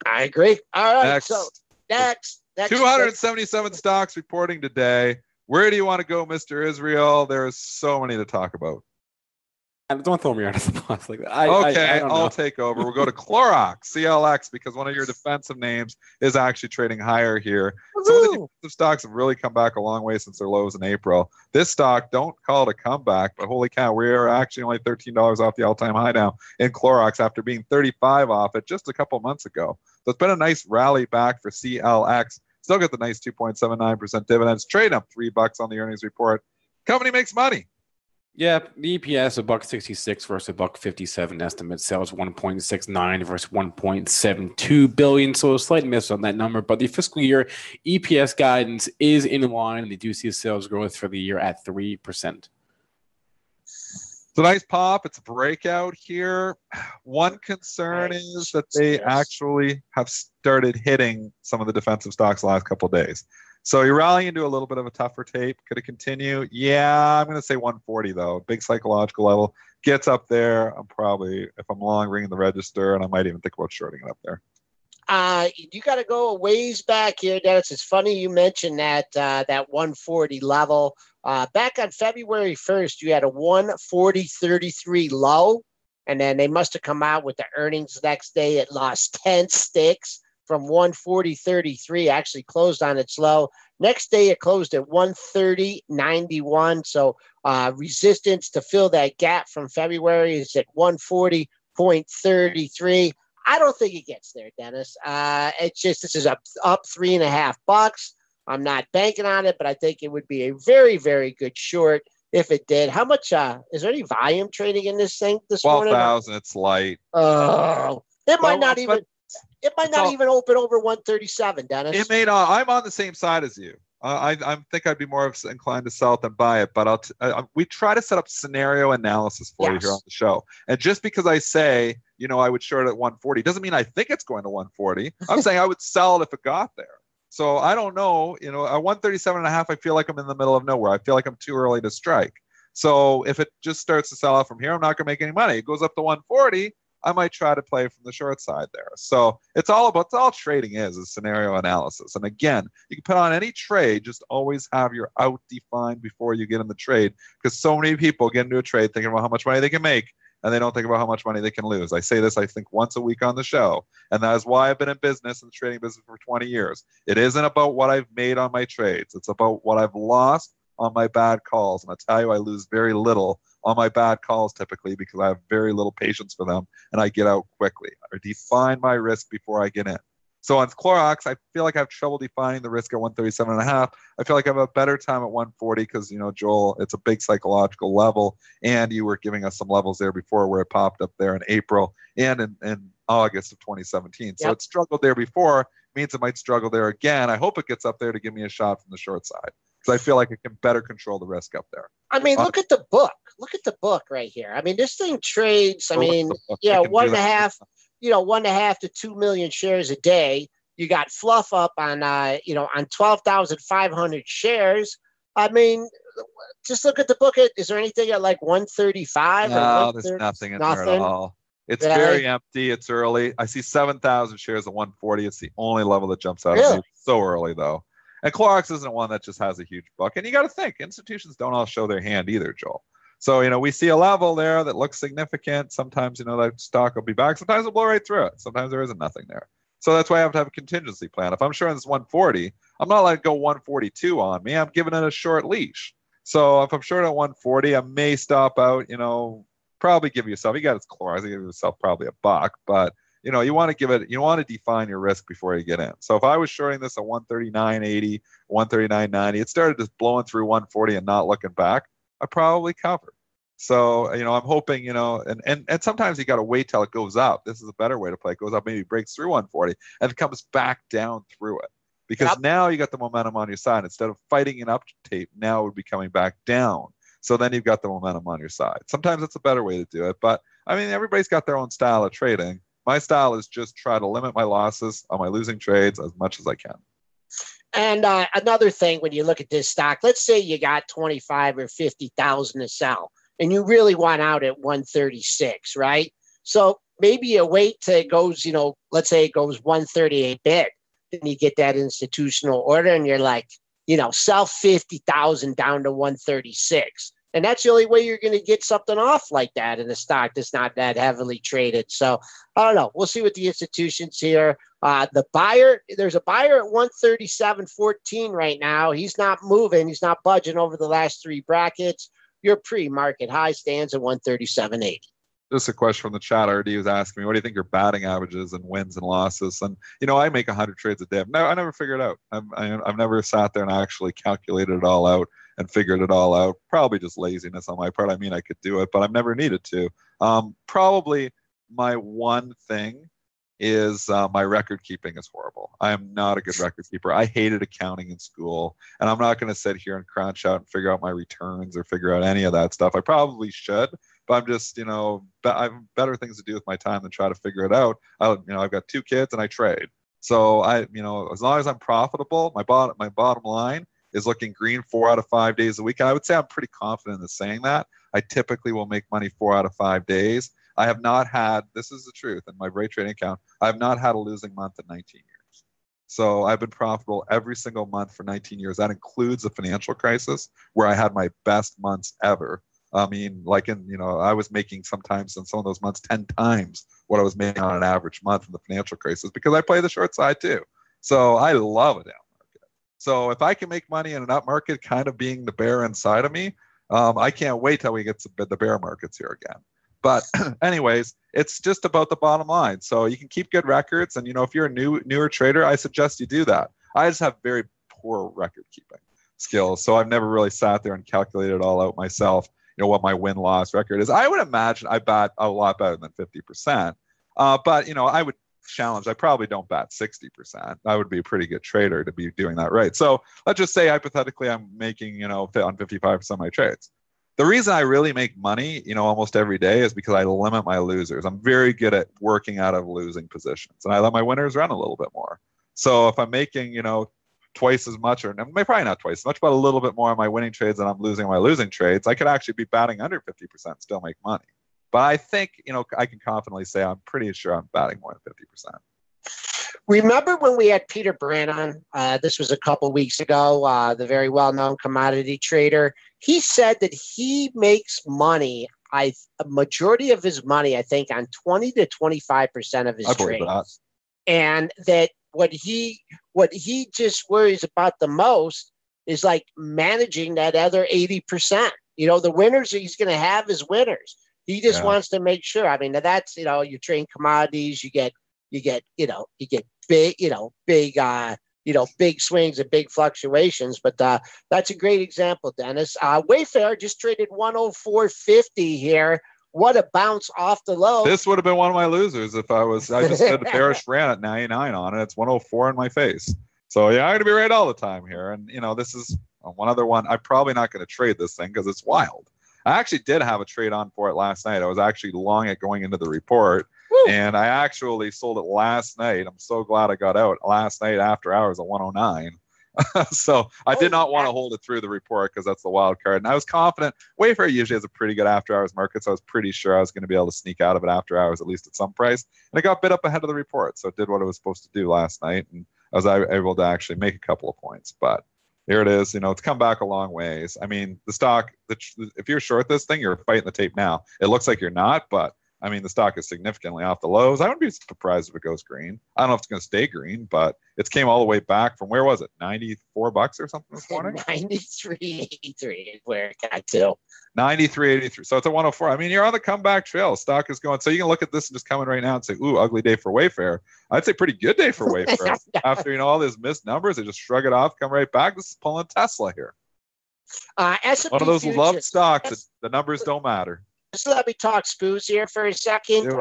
I agree. All right. Next, So next 277 stocks reporting today. Where do you want to go, Mr. Israel? There's so many to talk about. Don't throw me under the bus like that. I'll take over. We'll go to Clorox, CLX, because one of your defensive names is actually trading higher here. Some of the defensive stocks have really come back a long way since their lows in April. This stock, don't call it a comeback, but holy cow, we are actually only $13 off the all-time high now in Clorox after being 35 off it just a couple months ago. So it's been a nice rally back for CLX. Still got the nice 2.79% dividends. Trade up $3 on the earnings report. Company makes money. Yeah, the EPS $1.66 versus $1.57 estimate. Sales 1.69 versus 1.72 billion. So a slight miss on that number, but the fiscal year EPS guidance is in line. They do see sales growth for the year at 3%. It's a nice pop. It's a breakout here. One concern is that they actually have started hitting some of the defensive stocks the last couple of days. So you're rallying into a little bit of a tougher tape. Could it continue? Yeah, I'm going to say 140, though. Big psychological level. Gets up there. I'm probably, if I'm long, ringing the register, and I might even think about shorting it up there. You got to go a ways back here, Dennis. It's funny you mentioned that 140 level. Back on February 1st, you had a 140.33 low, and then they must have come out with the earnings next day. It lost 10 sticks from 140.33, actually closed on its low. Next day, it closed at 130.91. So resistance to fill that gap from February is at 140.33. I don't think it gets there, Dennis. It's just, this is up $3.50. I'm not banking on it, but I think it would be a very, very good short if it did. How much, is there any volume trading in this thing this morning? 12,000, it's light. Oh, it might not even open over 137, Dennis. It may not. I'm on the same side as you. I think I'd be more inclined to sell it than buy it, but we try to set up scenario analysis for you here on the show. And just because I say, I would short it at 140 doesn't mean I think it's going to 140. I'm saying I would sell it if it got there. So I don't know, at 137.5, I feel like I'm in the middle of nowhere. I feel like I'm too early to strike. So if it just starts to sell off from here, I'm not going to make any money. It goes up to 140. I might try to play from the short side there. So it's all trading is scenario analysis. And again, you can put on any trade, just always have your out defined before you get in the trade, because so many people get into a trade thinking about how much money they can make, and they don't think about how much money they can lose. I say this, I think, once a week on the show, and that is why I've been in business, in the trading business, for 20 years. It isn't about what I've made on my trades. It's about what I've lost on my bad calls. And I tell you, I lose very little on my bad calls typically because I have very little patience for them and I get out quickly or define my risk before I get in. So on Clorox, I feel like I have trouble defining the risk at 137.5. I feel like I have a better time at 140 because, Joel, it's a big psychological level. And you were giving us some levels there before where it popped up there in April and in August of 2017. So it struggled there before, means it might struggle there again. I hope it gets up there to give me a shot from the short side because I feel like it can better control the risk up there. I mean, look at the book. Look at the book right here. I mean, this thing trades, 1.5 to 2 million shares a day. You got fluff up on, on 12,500 shares. I mean, just look at the book. Is there anything at like 135? No, there's nothing in there at all. It's very empty. It's early. I see 7,000 shares at 140. It's the only level that jumps out at me. So early, though. And Clorox isn't one that just has a huge book. And you got to think, institutions don't all show their hand either, Joel. So, we see a level there that looks significant. Sometimes, that stock will be back. Sometimes it'll blow right through it. Sometimes there isn't nothing there. So that's why I have to have a contingency plan. If I'm showing this 140, I'm not letting it go 142 on me. I'm giving it a short leash. So if I'm short at 140, I may stop out, probably give yourself, you got its Clorox, give yourself probably $1, but you want to define your risk before you get in. So if I was shorting this at 139.80, 139.90, it started just blowing through 140 and not looking back, I probably covered. So, I'm hoping, and sometimes you got to wait till it goes up. This is a better way to play. It goes up, maybe breaks through 140 and it comes back down through it because now you got the momentum on your side. Instead of fighting an up tape, now it would be coming back down. So then you've got the momentum on your side. Sometimes it's a better way to do it, but everybody's got their own style of trading. My style is just try to limit my losses on my losing trades as much as I can. And another thing, when you look at this stock, let's say you got 25 or 50,000 to sell and you really want out at 136, right? So maybe you wait till it goes, let's say it goes 138 bid. Then you get that institutional order and you're like, sell 50,000 down to 136. And that's the only way you're going to get something off like that in a stock that's not that heavily traded. So I don't know. We'll see what the institutions here. The buyer, there's a buyer at 137.14 right now. He's not moving. He's not budging over the last three brackets. Your pre-market high stands at 137.80. Just a question from the chat. RD was asking me, what do you think your batting averages and wins and losses? And, I make 100 trades a day. I never figured it out. I've never sat there and actually calculated it all out and figured it all out. Probably just laziness on my part. I could do it, but I've never needed to. Probably my one thing is my record keeping is horrible. I am not a good record keeper. I hated accounting in school, and I'm not going to sit here and crunch out and figure out my returns or figure out any of that stuff. I probably should, but I'm just, I have better things to do with my time than try to figure it out. I've got 2 kids and I trade. So as long as I'm profitable, my bottom line is looking green 4 out of 5 days a week. And I would say I'm pretty confident in saying that. I typically will make money 4 out of 5 days. I have not had, this is the truth, in my Bray trading account, I have not had a losing month in 19 years. So I've been profitable every single month for 19 years. That includes the financial crisis where I had my best months ever. I was making sometimes in some of those months 10 times what I was making on an average month in the financial crisis because I play the short side too. So I love a down market. So if I can make money in an up market, kind of being the bear inside of me, I can't wait till we get to the bear markets here again. But anyways, it's just about the bottom line. So you can keep good records. And, if you're a newer trader, I suggest you do that. I just have very poor record keeping skills. So I've never really sat there and calculated it all out myself, what my win-loss record is. I would imagine I bat a lot better than 50%. But, I would challenge, I probably don't bat 60%. I would be a pretty good trader to be doing that right. So let's just say hypothetically I'm making, on 55% of my trades. The reason I really make money, almost every day is because I limit my losers. I'm very good at working out of losing positions, and I let my winners run a little bit more. So if I'm making, twice as much, or probably not twice as much, but a little bit more on my winning trades than I'm losing my losing trades, I could actually be batting under 50%, still make money. But I think, I can confidently say I'm pretty sure I'm batting more than 50%. Remember when we had Peter Brand on? This was a couple weeks ago, the very well-known commodity trader. He said that he makes money, a majority of his money, I think, on 20 to 25% of his trades. And that what he just worries about the most is like managing that other 80%. The winners he's going to have is winners. He just wants to make sure. I mean, that's, you trade commodities, you get big, big swings and big fluctuations. But that's a great example, Dennis. Wayfair just traded 104.50 here. What a bounce off the low. This would have been one of my losers if I just did a bearish ran at 99 on it. It's 104 in my face. So yeah, I'm going to be right all the time here. And this is one other one. I'm probably not going to trade this thing because it's wild. I actually did have a trade on for it last night. I was actually long it going into the report. Woo. And I actually sold it last night. I'm so glad I got out last night after hours at 109. So I did not want to hold it through the report because that's the wild card. And I was confident. Wayfair usually has a pretty good after hours market, so I was pretty sure I was going to be able to sneak out of it after hours, at least at some price. And it got bid up ahead of the report, so it did what it was supposed to do last night, and I was able to actually make a couple of points. But here it is. It's come back a long ways. I mean, the stock, if you're short this thing, you're fighting the tape now. It looks like you're not, but I mean, the stock is significantly off the lows. I wouldn't be surprised if it goes green. I don't know if it's going to stay green, but it's came all the way back from, where was it, $94 or something this morning? 93.83 where it got to. 93.83. So it's a 104. I mean, you're on the comeback trail. Stock is going. So you can look at this and just come in right now and say, ooh, ugly day for Wayfair. I'd say pretty good day for Wayfair. After, all these missed numbers, they just shrug it off, come right back. This is pulling Tesla here. S&P one of those futures, loved stocks that the numbers don't matter. Just let me talk spoos here for a second.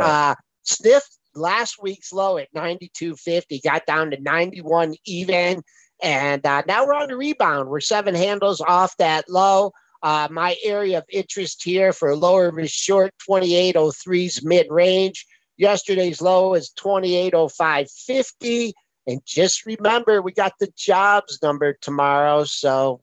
Sniffed last week's low at 92.50, got down to 91 even, and now we're on the rebound. We're 7 handles off that low. My area of interest here for lower is short 28.03's mid-range. Yesterday's low is 28.0550. And just remember, we got the jobs number tomorrow, so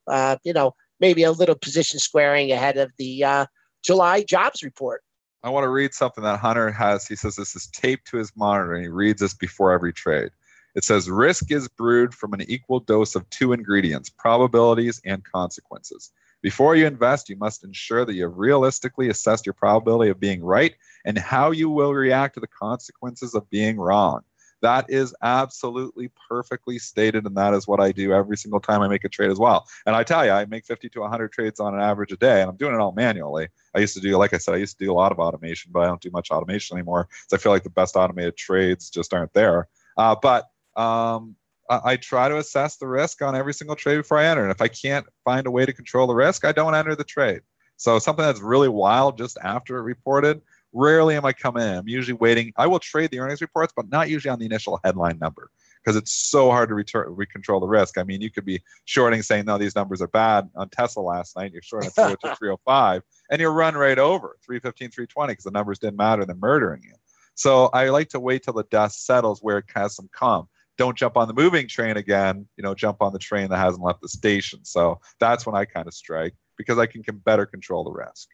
maybe a little position squaring ahead of the July jobs report. I want to read something that Hunter has. He says this is taped to his monitor, and he reads this before every trade. It says, risk is brewed from an equal dose of 2 ingredients, probabilities and consequences. Before you invest, you must ensure that you have realistically assessed your probability of being right and how you will react to the consequences of being wrong. That is absolutely perfectly stated, and that is what I do every single time I make a trade as well. And I tell you, I make 50 to 100 trades on an average a day, and I'm doing it all manually. I used to do, like I said, I used to do a lot of automation, but I don't do much automation anymore because I feel like the best automated trades just aren't there. But I try to assess the risk on every single trade before I enter. And if I can't find a way to control the risk, I don't enter the trade. So something that's really wild just after it reported, rarely am I coming in. I'm usually waiting. I will trade the earnings reports, but not usually on the initial headline number because it's so hard to control the risk. I mean, you could be shorting saying, no, these numbers are bad on Tesla last night. You're shorting 302, 305, and you run right over 315, 320 because the numbers didn't matter. They're murdering you. So I like to wait till the dust settles where it has some calm. Don't jump on the moving train again, jump on the train that hasn't left the station. So that's when I kind of strike because I can better control the risk.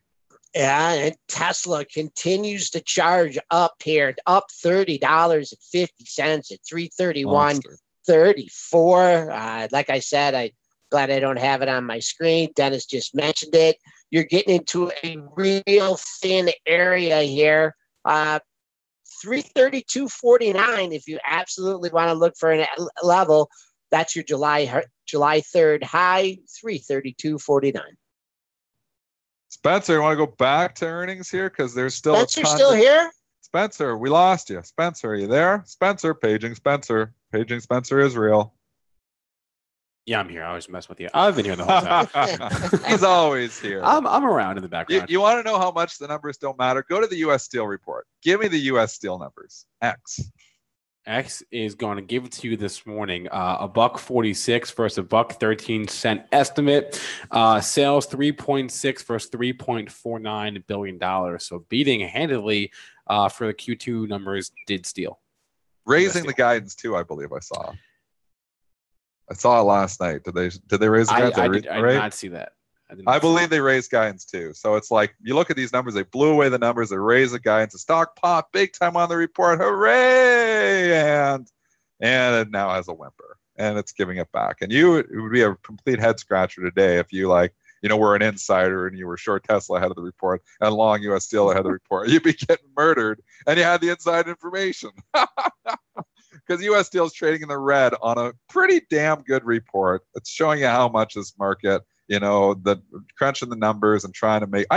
Yeah, and Tesla continues to charge up here, up $30.50 at 331.34. Like I said, I'm glad I don't have it on my screen. Dennis just mentioned it. You're getting into a real thin area here. 332.49 if you absolutely want to look for a level. That's your July 3rd high, 332.49. Spencer, you want to go back to earnings here? Because there's still Spencer still here? Spencer, we lost you. Spencer, are you there? Spencer, paging Spencer. Paging Spencer Israel. Yeah, I'm here. I always mess with you. I've been here the whole time. He's always here. I'm around in the background. You want to know how much the numbers don't matter? Go to the U.S. Steel report. Give me the U.S. Steel numbers. X is going to give it to you this morning. $1.46 versus $1.13 estimate. Sales 3.6 versus $3.49 billion. So beating handedly for the Q2 numbers did Steel. Raising the guidance too, I believe I saw. I saw it last night. Did they raise the guidance? I did not see that. I believe they raised guidance too. So it's like you look at these numbers, they blew away the numbers, they raised the guidance, the stock popped big time on the report. Hooray! And it now has a whimper and it's giving it back. And it would be a complete head scratcher today if you were an insider and you were short Tesla ahead of the report and long US Steel ahead of the report. You'd be getting murdered and you had the inside information. Because U.S. Steel is trading in the red on a pretty damn good report. It's showing you how much this market the crunching the numbers and trying to make.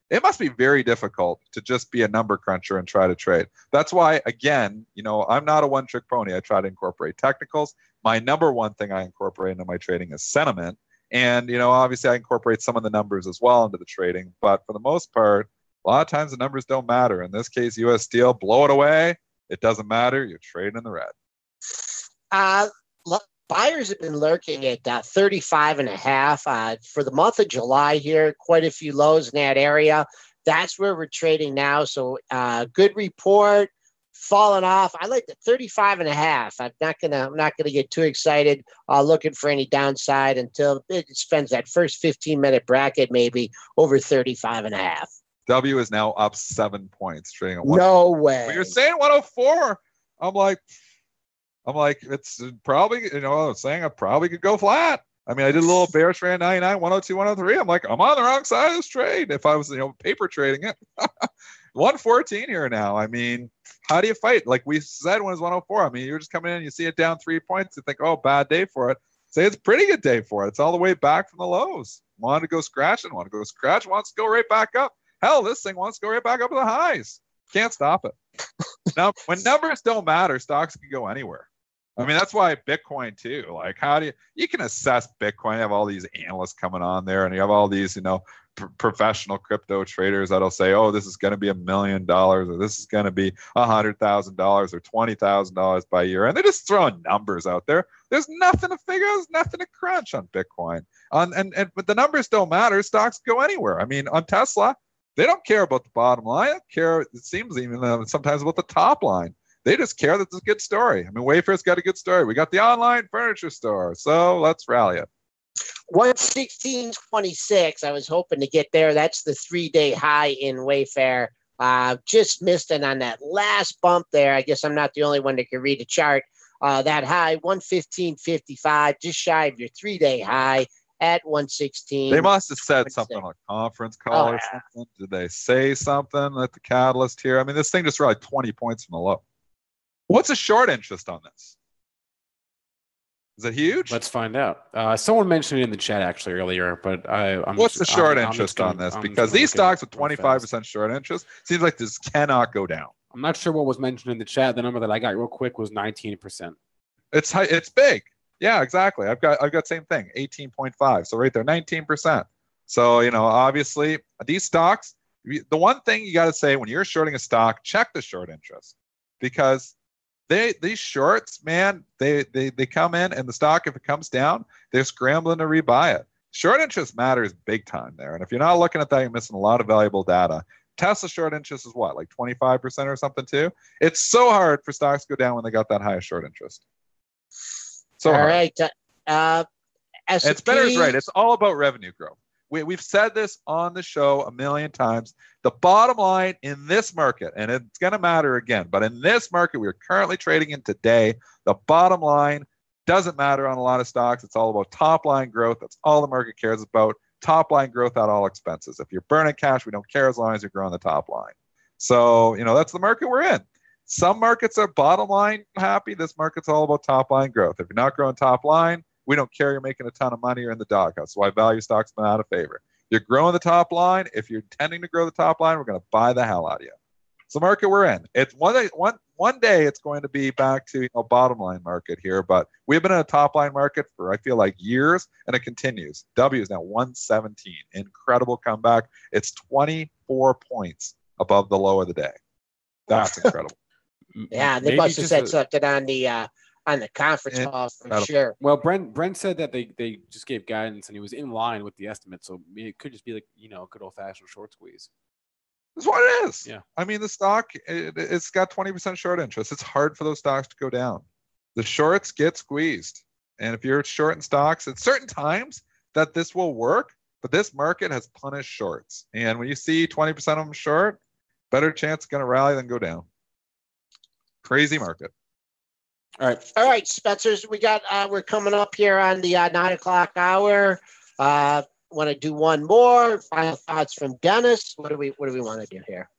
It must be very difficult to just be a number cruncher and try to trade. That's why, again, I'm not a one-trick pony. I try to incorporate technicals. My number one thing I incorporate into my trading is sentiment. And, obviously I incorporate some of the numbers as well into the trading. But for the most part, a lot of times the numbers don't matter. In this case, U.S. Steel, blow it away. It doesn't matter. You're trading in the red. Buyers have been lurking at 35.5 for the month of July here. Quite a few lows in that area. That's where we're trading now. So good report. Falling off. I like the 35.5. I'm not gonna get too excited looking for any downside until it spends that first 15-minute bracket, maybe over 35.5. W is now up 7 points, trading at no way. When you're saying 104, I'm like, it's probably, I'm saying I probably could go flat. I mean, I did a little bearish trade at 99, 102, 103. I'm like, I'm on the wrong side of this trade. If I was, paper trading it, 114 here now. I mean, how do you fight? Like we said, when it was 104, I mean, you're just coming in and you see it down 3 points. You think, oh, bad day for it. Say it's a pretty good day for it. It's all the way back from the lows. Wanted to go scratch, wants to go right back up. Hell, this thing wants to go right back up to the highs. Can't stop it. Now, when numbers don't matter, stocks can go anywhere. I mean, that's why Bitcoin too. Like, how do you can assess Bitcoin? You have all these analysts coming on there, and you have all these, professional crypto traders that'll say, "Oh, this is going to be $1 million, or this is going to be $100,000 or $20,000 by year," and they're just throwing numbers out there. There's nothing to figure out. There's nothing to crunch on Bitcoin. But the numbers don't matter. Stocks go anywhere. I mean, on Tesla, they don't care about the bottom line. They don't care. It seems even sometimes about the top line. They just care that it's a good story. I mean, Wayfair's got a good story. We got the online furniture store, so let's rally it. 116.26. I was hoping to get there. That's the 3-day high in Wayfair. Just missed it on that last bump there. I guess I'm not the only one that can read the chart. That high, 115.55, just shy of your 3-day high at 116. They must have said something on a conference call or something. Did they say something at the catalyst here? I mean, this thing just rallied 20 points from the low. What's a short interest on this? Is it huge? Let's find out. Someone mentioned it in the chat actually earlier, but what's the short interest on this? Because these stocks with 25% short interest seems like this cannot go down. I'm not sure what was mentioned in the chat. The number that I got real quick was 19%. It's big. Yeah, exactly. I've got same thing, 18.5. So right there, 19%. So obviously these stocks. The one thing you got to say when you're shorting a stock, check the short interest, because these shorts, man, they come in, and the stock, if it comes down, they're scrambling to rebuy it. Short interest matters big time there. And if you're not looking at that, you're missing a lot of valuable data. Tesla short interest is what, like 25% or something too? It's so hard for stocks to go down when they got that high short interest. So all hard. right. It's better is right. It's all about revenue growth. We've said this on the show a million times. The bottom line in this market, and it's going to matter again, but in this market we're currently trading in today, the bottom line doesn't matter on a lot of stocks. It's all about top line growth. That's all the market cares about. Top line growth at all expenses. If you're burning cash, we don't care as long as you're growing the top line. So, that's the market we're in. Some markets are bottom line happy. This market's all about top line growth. If you're not growing top line, we don't care. You're making a ton of money. You're in the doghouse. That's why value stocks been out of favor. You're growing the top line. If you're intending to grow the top line, we're going to buy the hell out of you. It's the market we're in. It's one day it's going to be back to a bottom line market here, but we've been in a top line market for, I feel like, years, and it continues. W is now 117. Incredible comeback. It's 24 points above the low of the day. That's incredible. Yeah, they must have said something on the conference call for sure. Well, Brent said that they just gave guidance and he was in line with the estimate, so it could just be like a good old fashioned short squeeze. That's what it is. Yeah. I mean, the stock it's got 20% short interest. It's hard for those stocks to go down. The shorts get squeezed, and if you're short in stocks at certain times, that this will work. But this market has punished shorts, and when you see 20% of them short, better chance it's going to rally than go down. Crazy market. All right, Spencers. We're coming up here on the 9:00 hour. Want to do one more? Final thoughts from Dennis. What do we want to do here?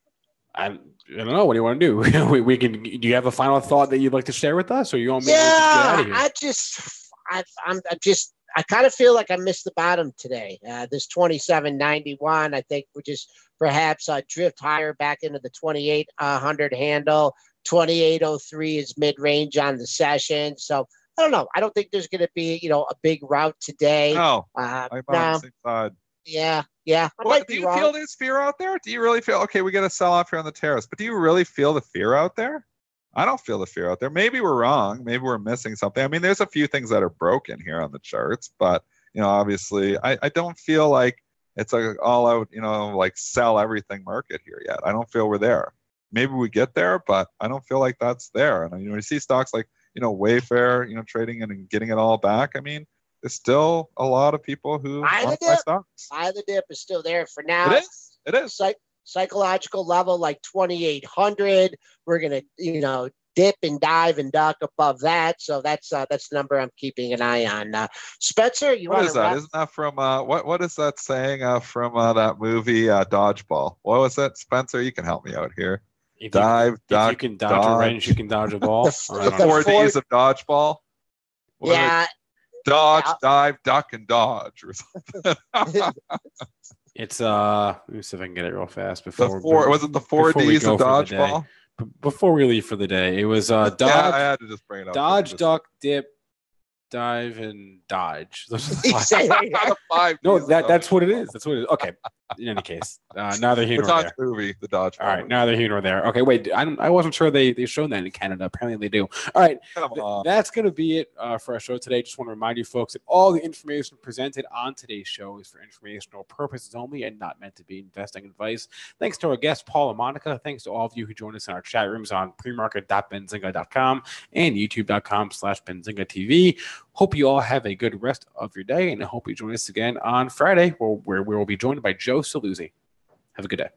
I don't know. What do you want to do? we can. Do you have a final thought that you'd like to share with us, or you want me to just get out of here? I kind of feel like I missed the bottom today. This 27.91, I think we just perhaps drift higher back into the 2800 handle. 2803 is mid-range on the session. So I don't know. I don't think there's going to be, a big route today. No, I'm on the same side. Yeah. Do you feel there's fear out there? Do you really feel, okay, we got to sell off here on the terrace, but do you really feel the fear out there? I don't feel the fear out there. Maybe we're wrong. Maybe we're missing something. I mean, there's a few things that are broken here on the charts, but, obviously I don't feel like it's like all out, like sell everything market here yet. I don't feel we're there. Maybe we get there, but I don't feel like that's there. And, you see stocks like, Wayfair, trading and getting it all back. I mean, there's still a lot of people who want to buy stocks. Buy the dip is still there for now. It is. Psychological level like 2,800. We're gonna, dip and dive and duck above that. So that's the number I'm keeping an eye on. Spencer, what is that? Isn't that from what is that saying from that movie Dodgeball? What was that, Spencer? You can help me out here. Dive, duck, you can dodge a wrench, you can dodge a ball. The 4 Ds of dodgeball. Dodge, dive, duck, and dodge, or something. It's let me see if I can get it real fast. Was it the 4 Ds of dodgeball? Before we leave for the day, it was dodge. Yeah, I had to just bring it up. Dodge, duck, dip, dive, and dodge. Those are the 5 No, that's what it is. That's what it is. Okay. In any case, neither here nor there. Movie, the Dodge. All right, neither here nor there. Okay, wait. I wasn't sure they've shown that in Canada. Apparently they do. All right, that's going to be it for our show today. Just want to remind you folks that all the information presented on today's show is for informational purposes only and not meant to be investing advice. Thanks to our guests, Paul and Monica. Thanks to all of you who joined us in our chat rooms on premarket.benzinga.com and youtube.com/BenzingaTV. Hope you all have a good rest of your day, and I hope you join us again on Friday, where we will be joined by Joe Saluzzi. Have a good day.